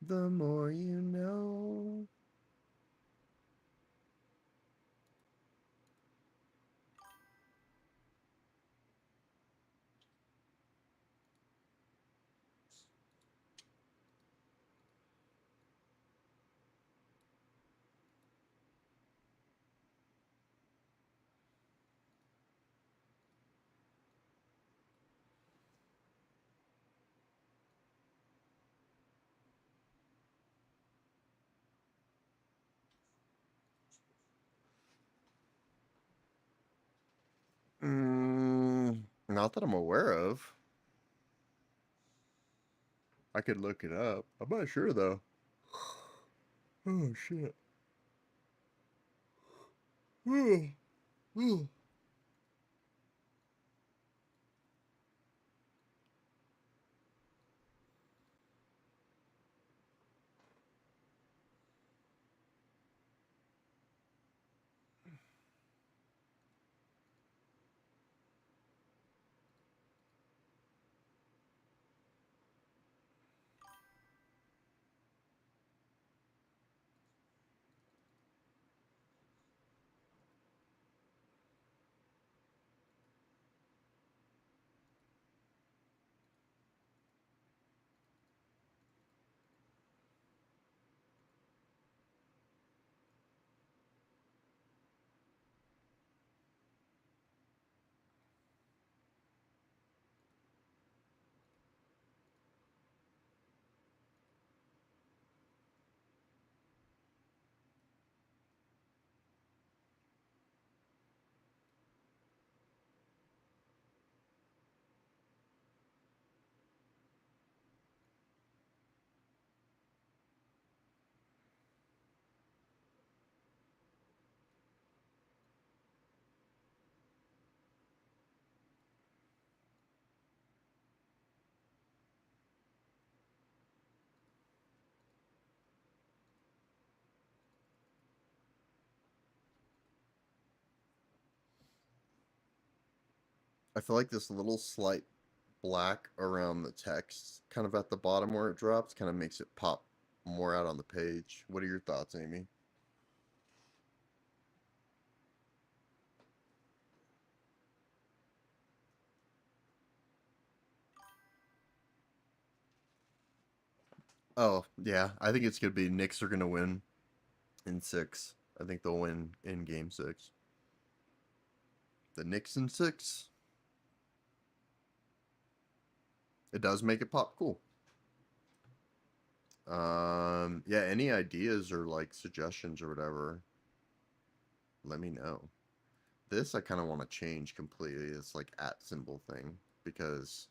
The more you know. Not that I'm aware of. I could look it up. I'm not sure though. Oh shit. I feel like this little slight black around the text, kind of at the bottom where it drops, kind of makes it pop more out on the page. What are your thoughts, Amy? Oh, yeah. I think it's going to be Knicks are going to win in six. I think they'll win in game six. The Knicks in six? It does make it pop. Cool. Yeah, any ideas or like suggestions or whatever, let me know. This I kind of want to change completely. It's like at symbol thing because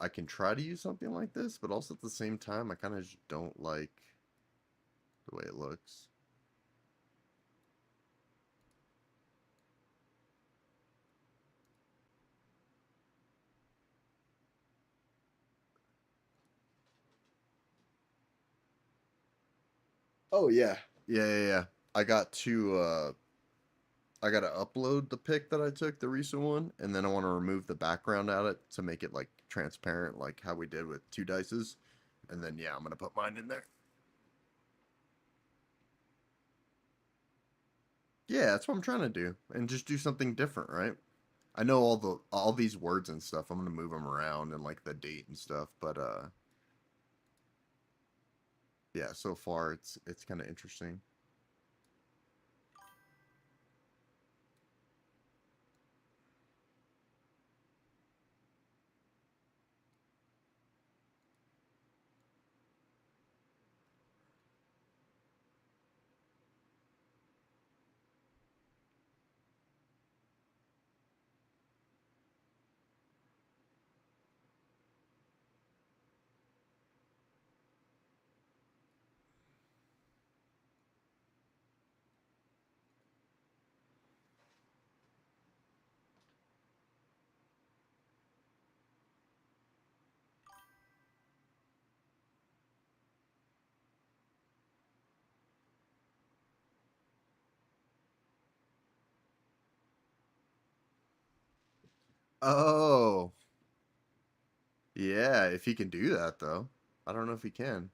I can try to use something like this, but also at the same time, I kind of don't like the way it looks. Oh yeah. Yeah. I got to I got to upload the pic that I took, the recent one, and then I want to remove the background out of it to make it like transparent, like how we did with 2 dices. And then yeah, I'm gonna put mine in there. Yeah, that's what I'm trying to do, and just do something different, right? I know all these words and stuff. I'm gonna move them around and like the date and stuff, but yeah. So far, it's kind of interesting. Oh, yeah. If he can do that, though, I don't know if he can.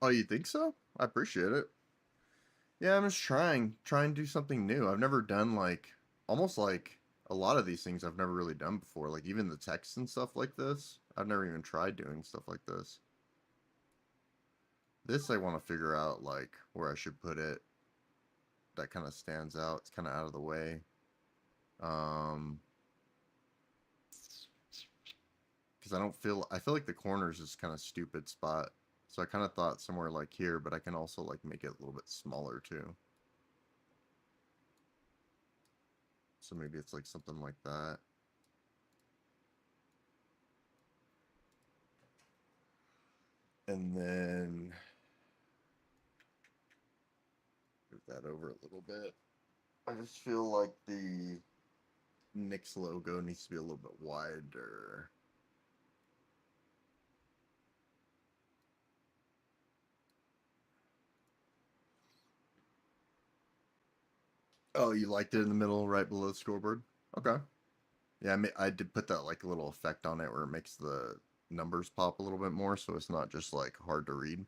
Oh, you think so? I appreciate it. Yeah, I'm just trying to do something new. I've never done like almost like a lot of these things I've never really done before. Like even the text and stuff like this. I've never even tried doing stuff like this. This I want to figure out like where I should put it. That kind of stands out. It's kind of out of the way. Um, because I feel like the corners is kind of stupid spot. So I kind of thought somewhere like here, but I can also like make it a little bit smaller too. So maybe it's like something like that. And then move that over a little bit. I just feel like the Knicks logo needs to be a little bit wider. Oh, you liked it in the middle, right below the scoreboard? Okay. Yeah, I did put that like a little effect on it where it makes the numbers pop a little bit more, so it's not just like hard to read.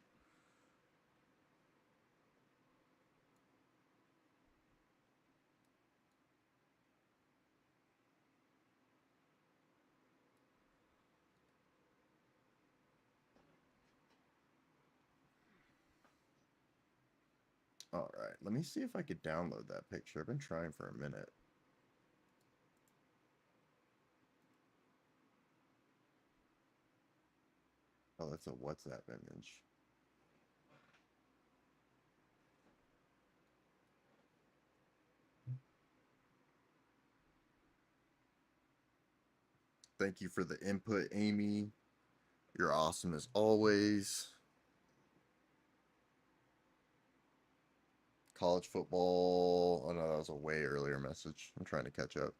All right, let me see if I could download that picture. I've been trying for a minute. Oh, that's a WhatsApp image. Thank you for the input, Amy. You're awesome as always. College football. Oh no, that was a way earlier message. I'm trying to catch up.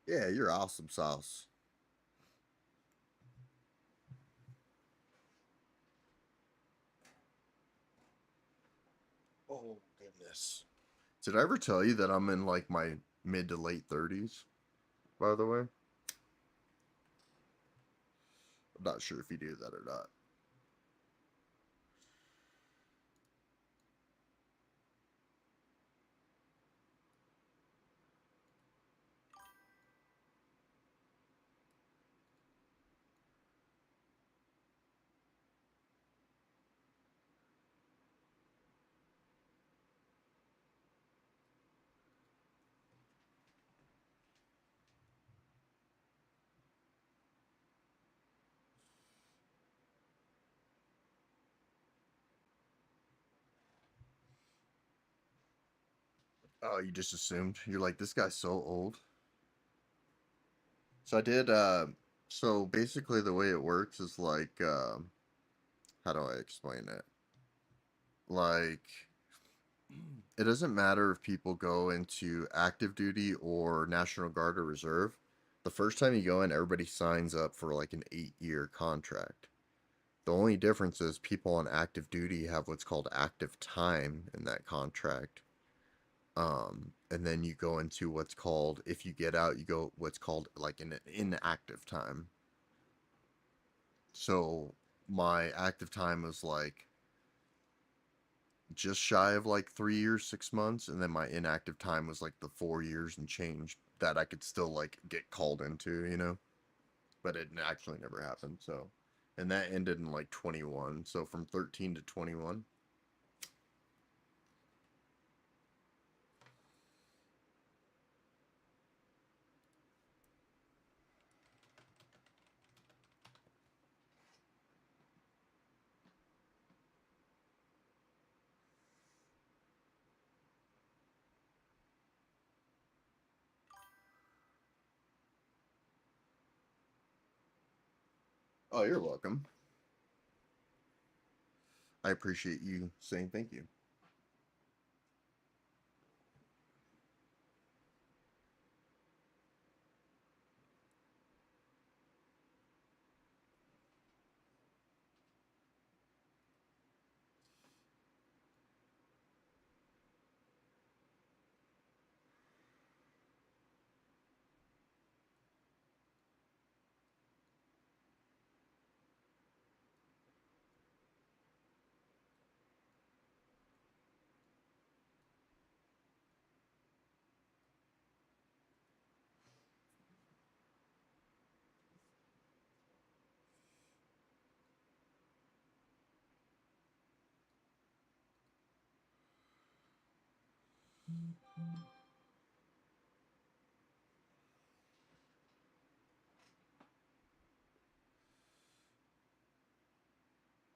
Yeah, you're awesome, Sauce. Oh, goodness. Did I ever tell you that I'm in like my mid to late 30s, by the way? I'm not sure if you knew that or not. Oh, you just assumed. You're like, this guy's so old. So I did, so basically the way it works is like, how do I explain it? Like, it doesn't matter if people go into active duty or National Guard or Reserve. The first time you go in, everybody signs up for like an 8-year contract. The only difference is people on active duty have what's called active time in that contract. And then you go into what's called, if you get out, you go what's called like an inactive time. So my active time was like just shy of like 3 years, 6 months, and then my inactive time was like the 4 years and change that I could still like get called into, but it actually never happened. So, and that ended in like 21. So from 13 to 21. Oh, you're welcome. I appreciate you saying thank you.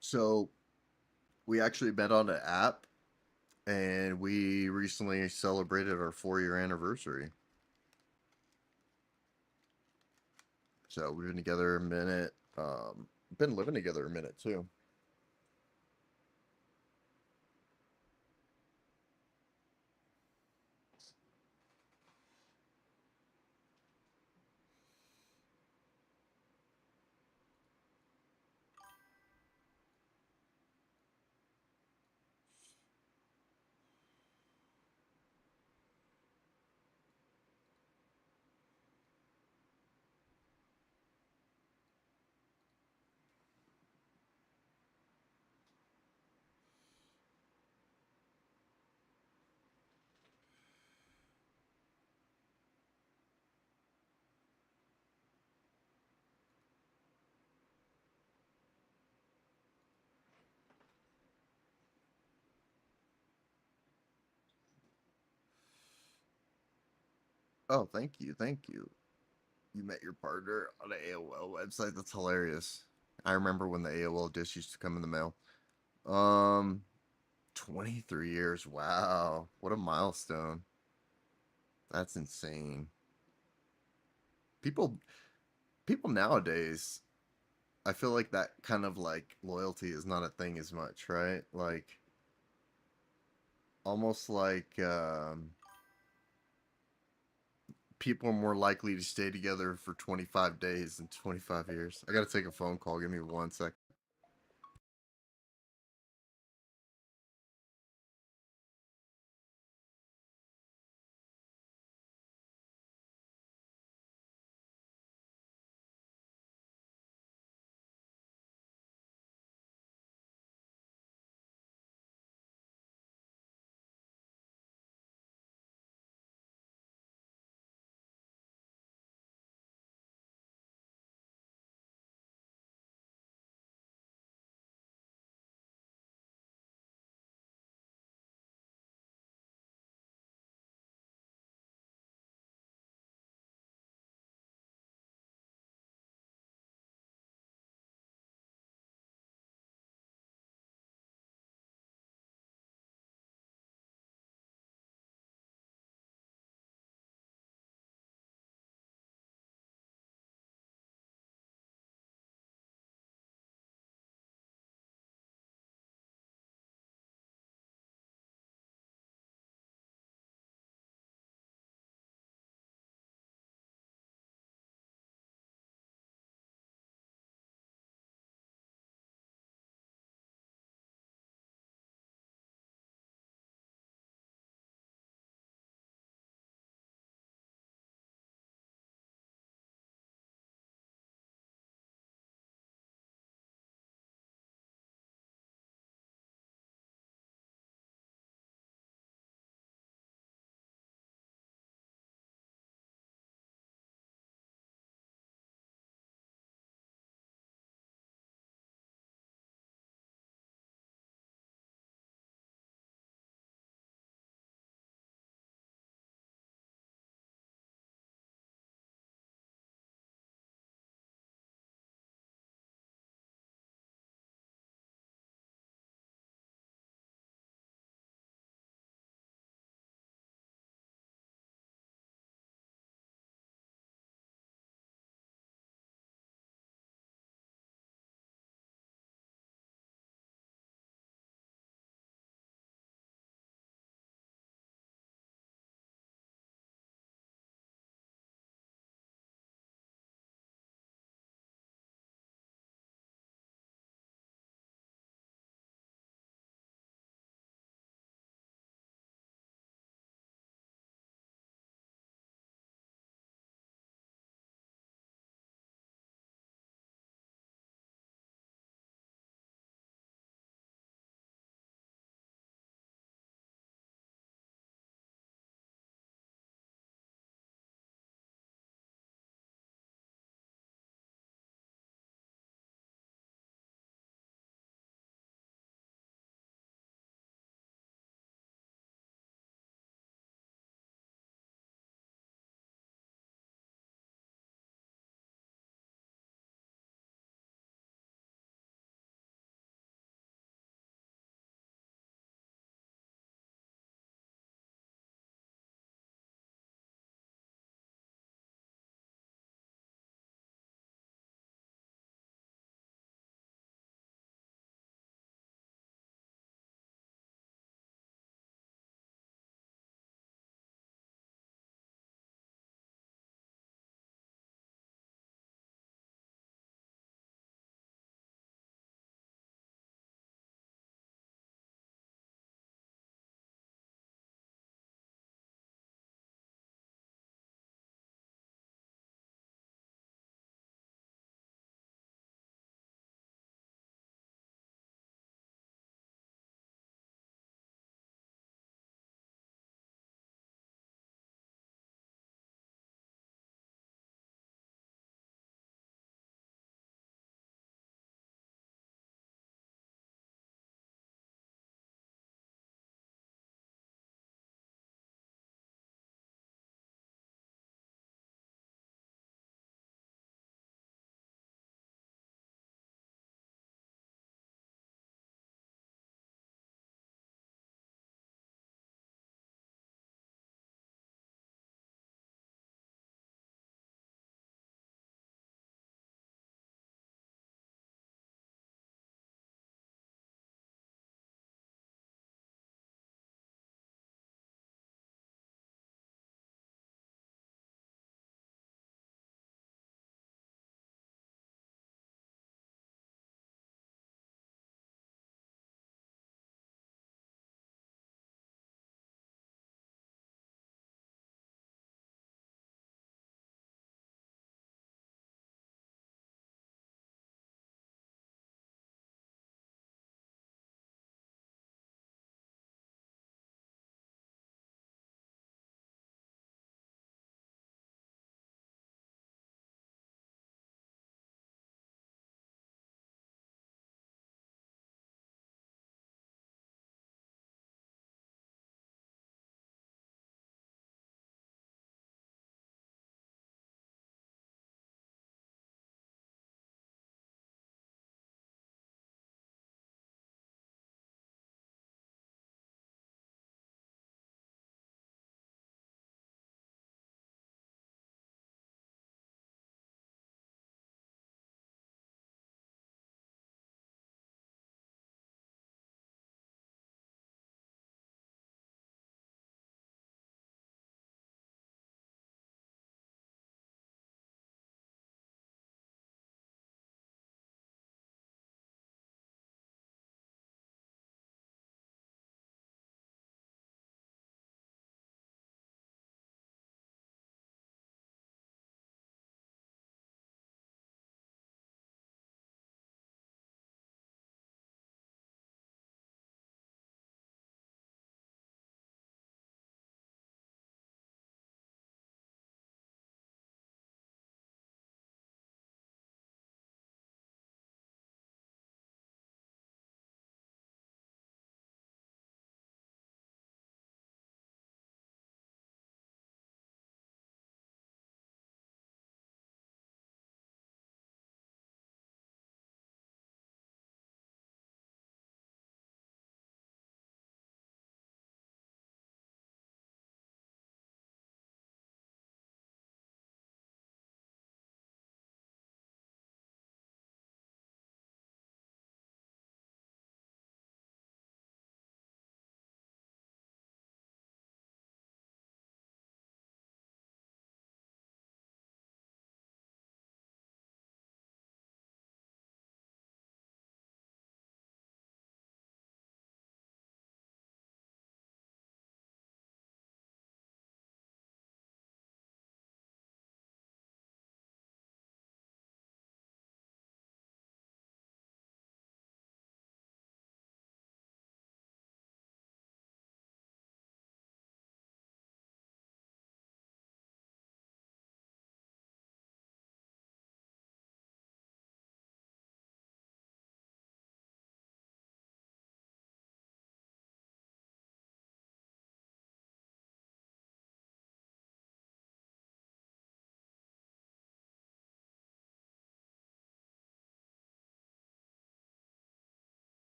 So we actually met on an app, and we recently celebrated our 4-year anniversary. So we've been together a minute. Been living together a minute too. Oh, thank you, thank you. You met your partner on an AOL website. That's hilarious. I remember when the AOL dish used to come in the mail. Um, 23 years. Wow, what a milestone. That's insane. People, people nowadays, I feel like that kind of like loyalty is not a thing as much, right? Like almost like people are more likely to stay together for 25 days than 25 years. I got to take a phone call. Give me 1 second.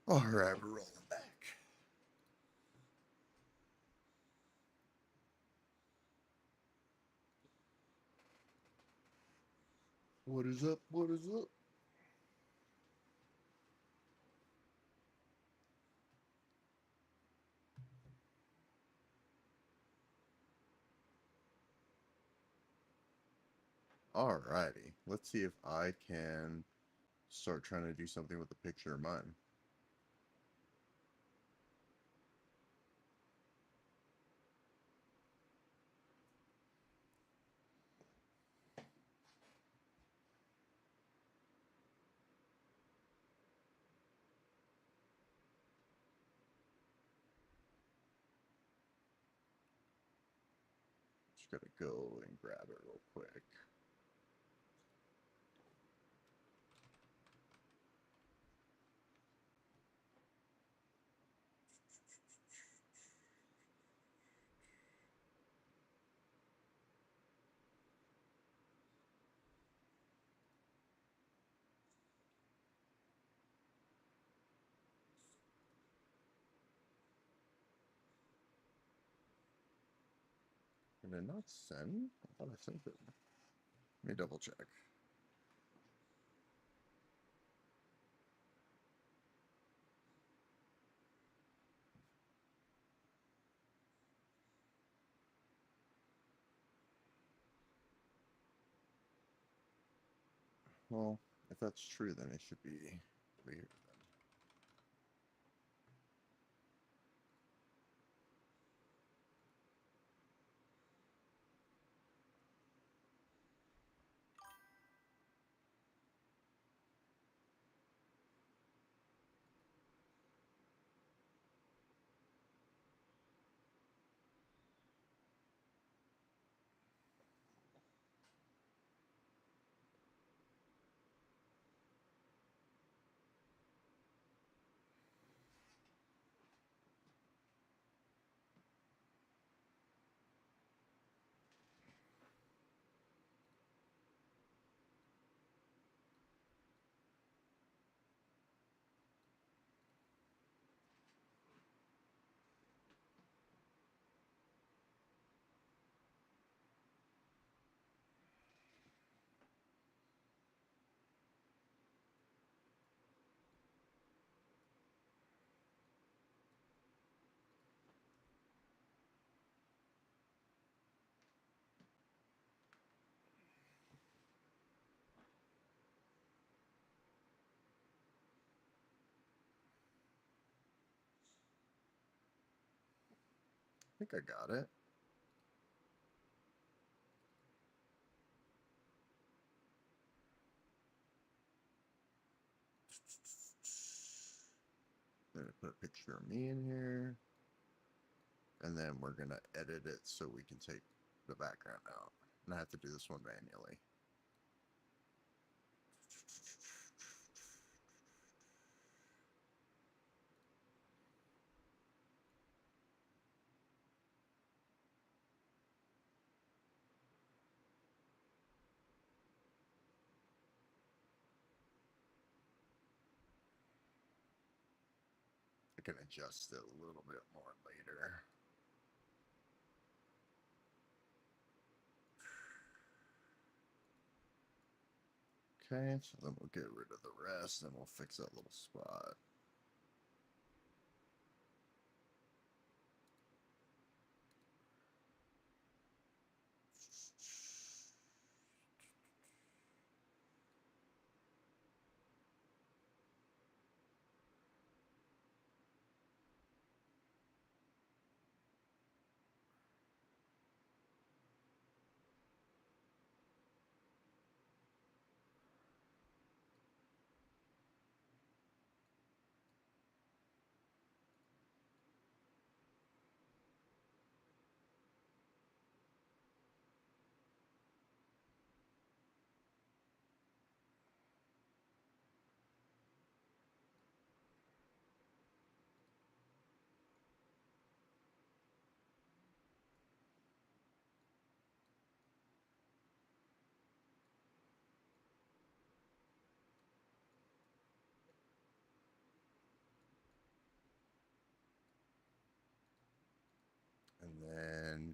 All right, we're rolling back. What is up? What is up? Alrighty, let's see if I can start trying to do something with the picture of mine. Just gotta go and grab it real quick. Did it not send? I thought I sent it. Let me double check. Well, if that's true, then it should be weird. I think I got it. I'm gonna put a picture of me in here. And then we're gonna edit it so we can take the background out. And I have to do this one manually. I can adjust it a little bit more later. Okay, so then we'll get rid of the rest and we'll fix that little spot.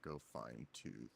go fine tooth.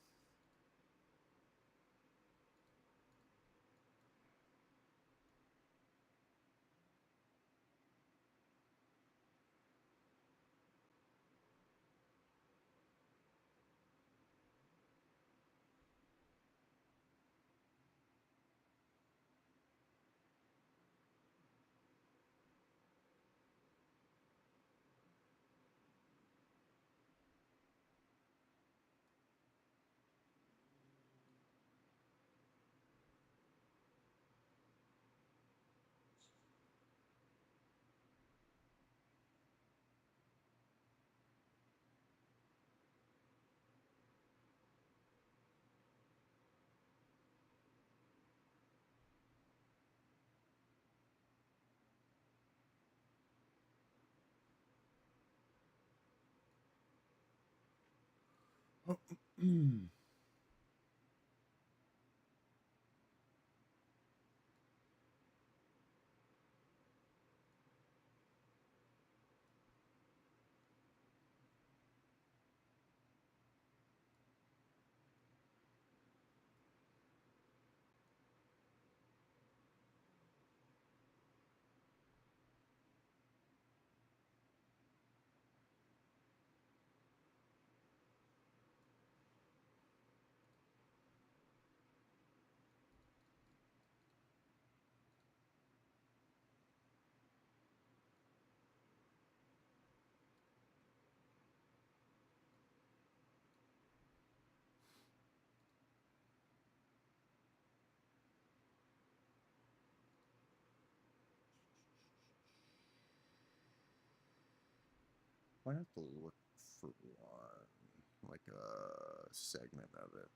Why not to look for one, like a segment of it,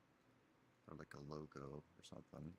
or like a logo or something.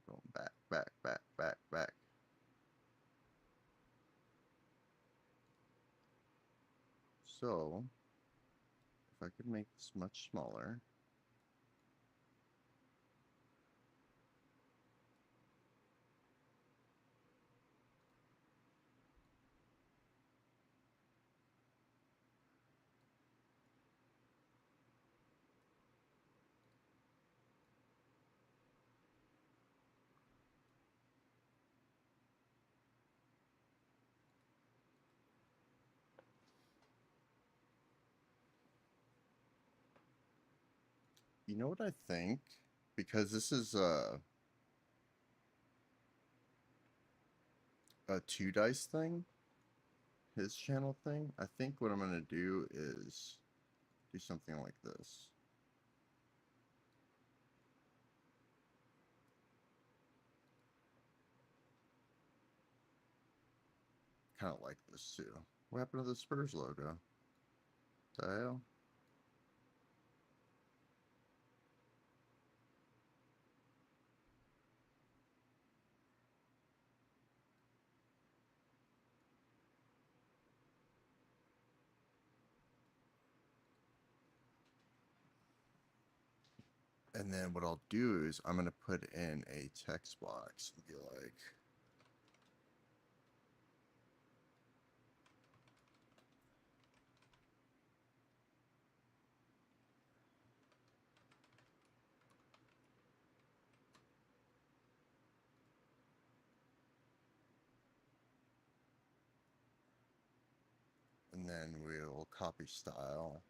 Going back. So, if I could make this much smaller. You know what I think? Because this is a two dice thing, his channel thing. I think what I'm gonna do is do something like this. Kind of like this too. What happened to the Spurs logo? The hell? And then what I'll do is I'm gonna put in a text box and be like, and then we'll copy style.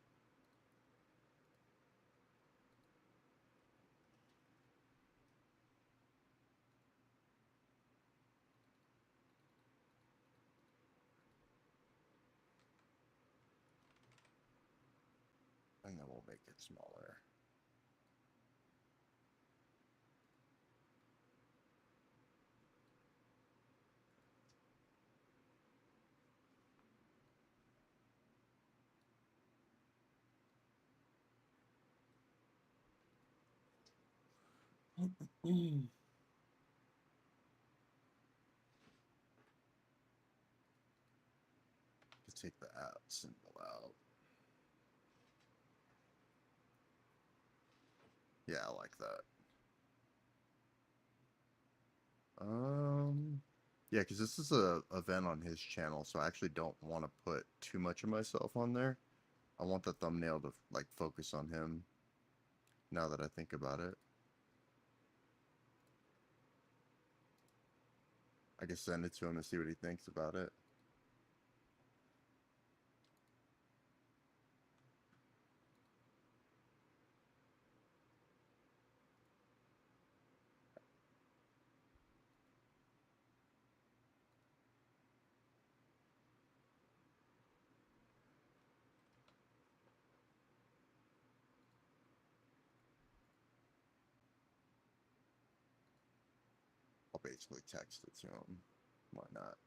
And then we'll make it smaller. Take the app symbol out. Yeah, I like that. Yeah, because this is a event on his channel, so I actually don't want to put too much of myself on there. I want the thumbnail to like focus on him. Now that I think about it, I can send it to him and see what he thinks about it. I'll basically text it to him. Why not?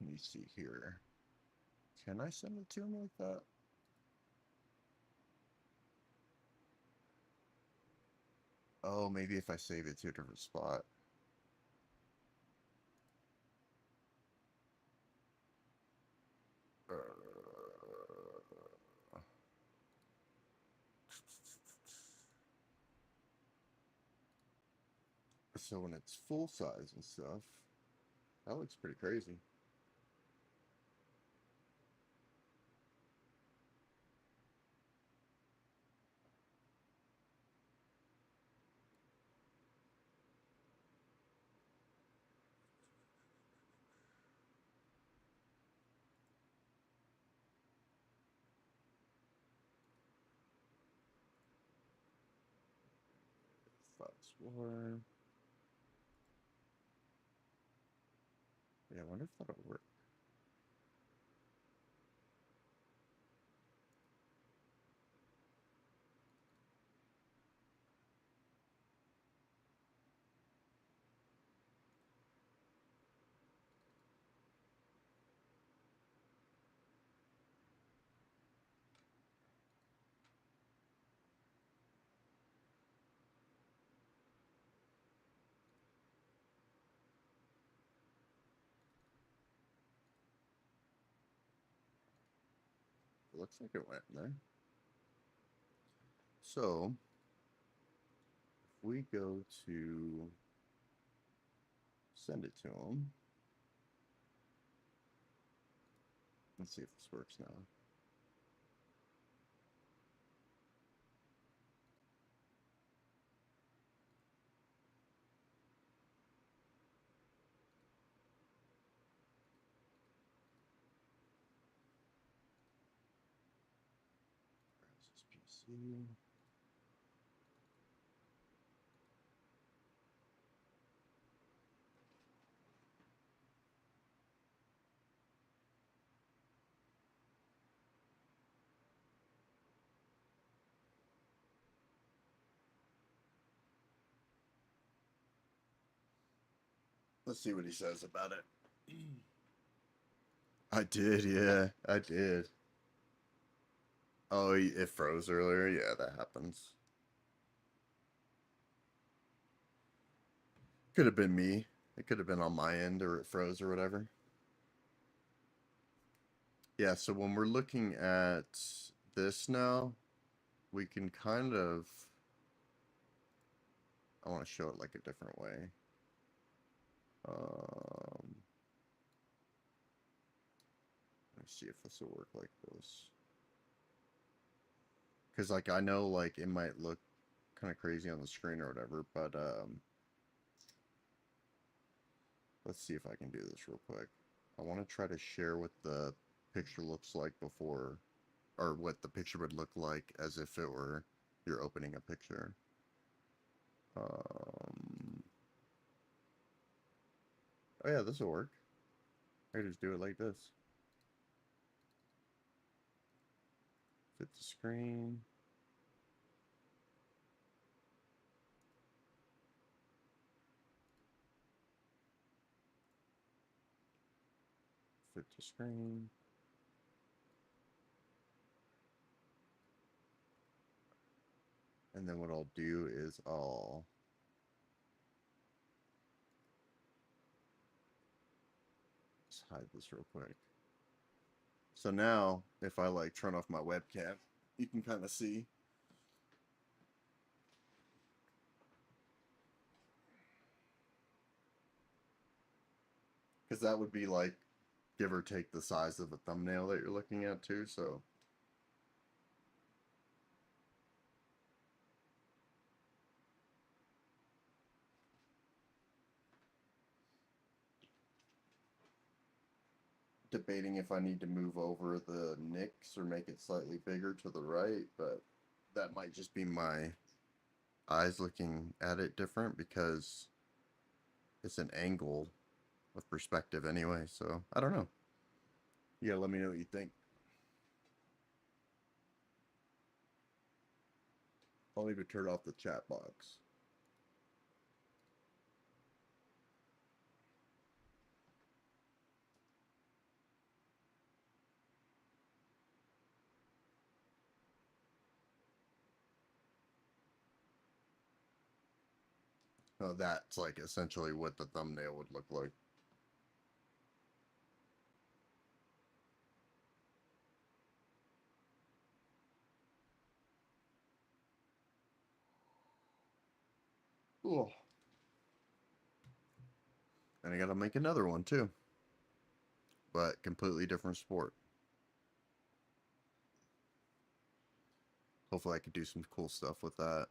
Let me see here. Can I send it to him like that? Oh, maybe if I save it to a different spot. Uh, so when it's full size and stuff, that looks pretty crazy. Fast forward. Yeah, I wonder if that'll work. It looks like it went in there. So, if we go to send it to him, let's see if this works now. Browse this PC. Let's see what he says about it. I did, yeah, I did. Oh, it froze earlier. Yeah, that happens. Could have been me. It could have been on my end, or it froze, or whatever. Yeah, so when we're looking at this now, we can kind of. I want to show it like a different way. Um, Let's see if this will work like this. Because, like, I know, like, it might look kind of crazy on the screen or whatever, but, let's see if I can do this real quick. I want to try to share what the picture looks like before, or what the picture would look like as if it were you're opening a picture. Oh yeah, this will work. I just do it like this. Fit the screen. Fit the screen. And then what I'll do is I'll just hide this real quick. So now, if I like turn off my webcam, you can kind of see. Because that would be like, give or take the size of the thumbnail that you're looking at too, so. Debating if I need to move over the Nix or make it slightly bigger to the right, but that might just be my eyes looking at it different because it's an angle of perspective anyway, so I don't know. Yeah, let me know what you think. I'll even turn off the chat box. Oh, that's like essentially what the thumbnail would look like. Cool. And I gotta make another one too. But completely different sport. Hopefully I could do some cool stuff with that.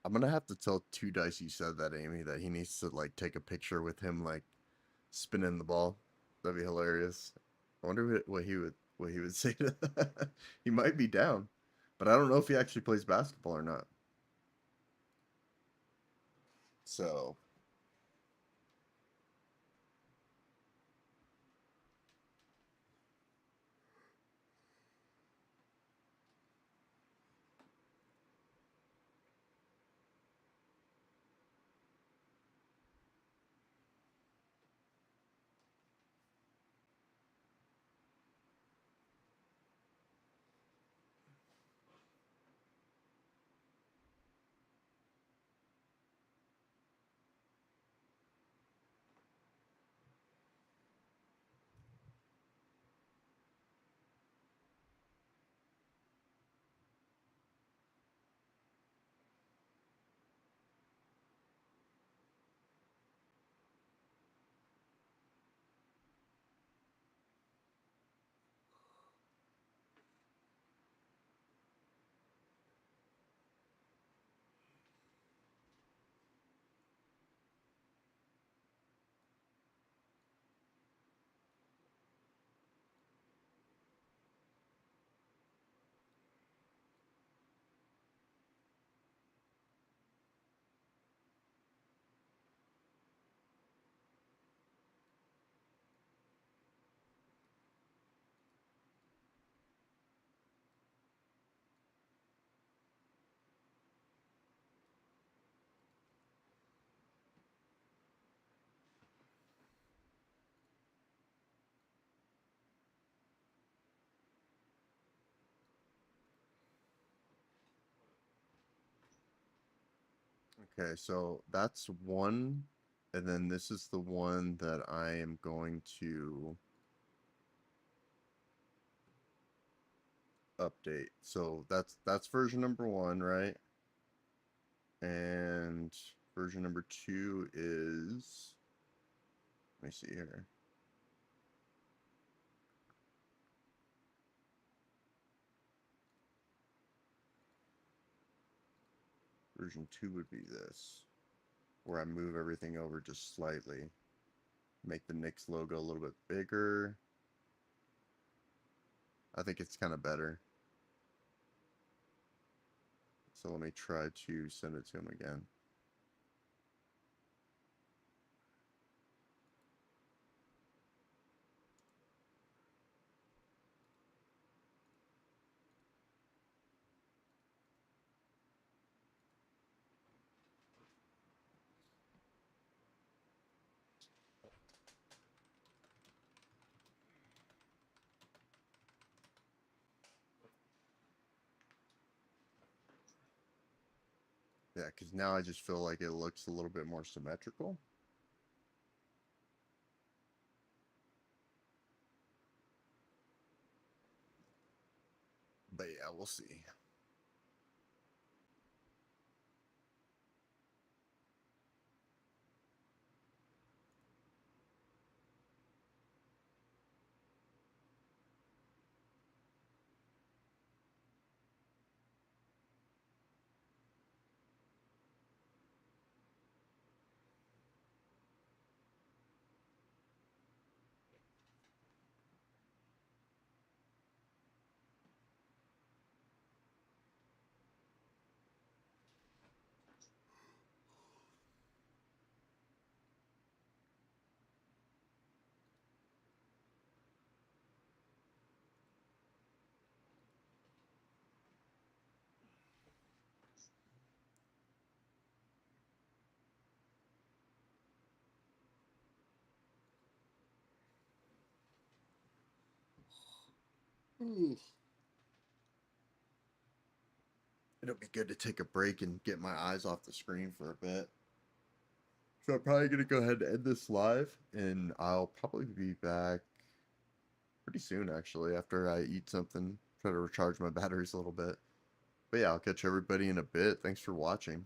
I'm gonna have to tell Two Dice you said that, Amy, that he needs to like take a picture with him like spinning the ball. That'd be hilarious. I wonder what he would say to that. He might be down, but I don't know if he actually plays basketball or not. So Okay, so that's one, and then this is the one that I am going to update. So that's version number one, right? And version number two is, let me see here. Version two would be this, where I move everything over just slightly. Make the Knicks logo a little bit bigger. I think it's kind of better. So let me try to send it to him again. Yeah, because now I just feel like it looks a little bit more symmetrical. But yeah, we'll see. It'll be good to take a break and get my eyes off the screen for a bit. So I'm probably gonna go ahead and end this live, and I'll probably be back pretty soon, actually, after I eat something, try to recharge my batteries a little bit. But yeah, I'll catch everybody in a bit. Thanks for watching.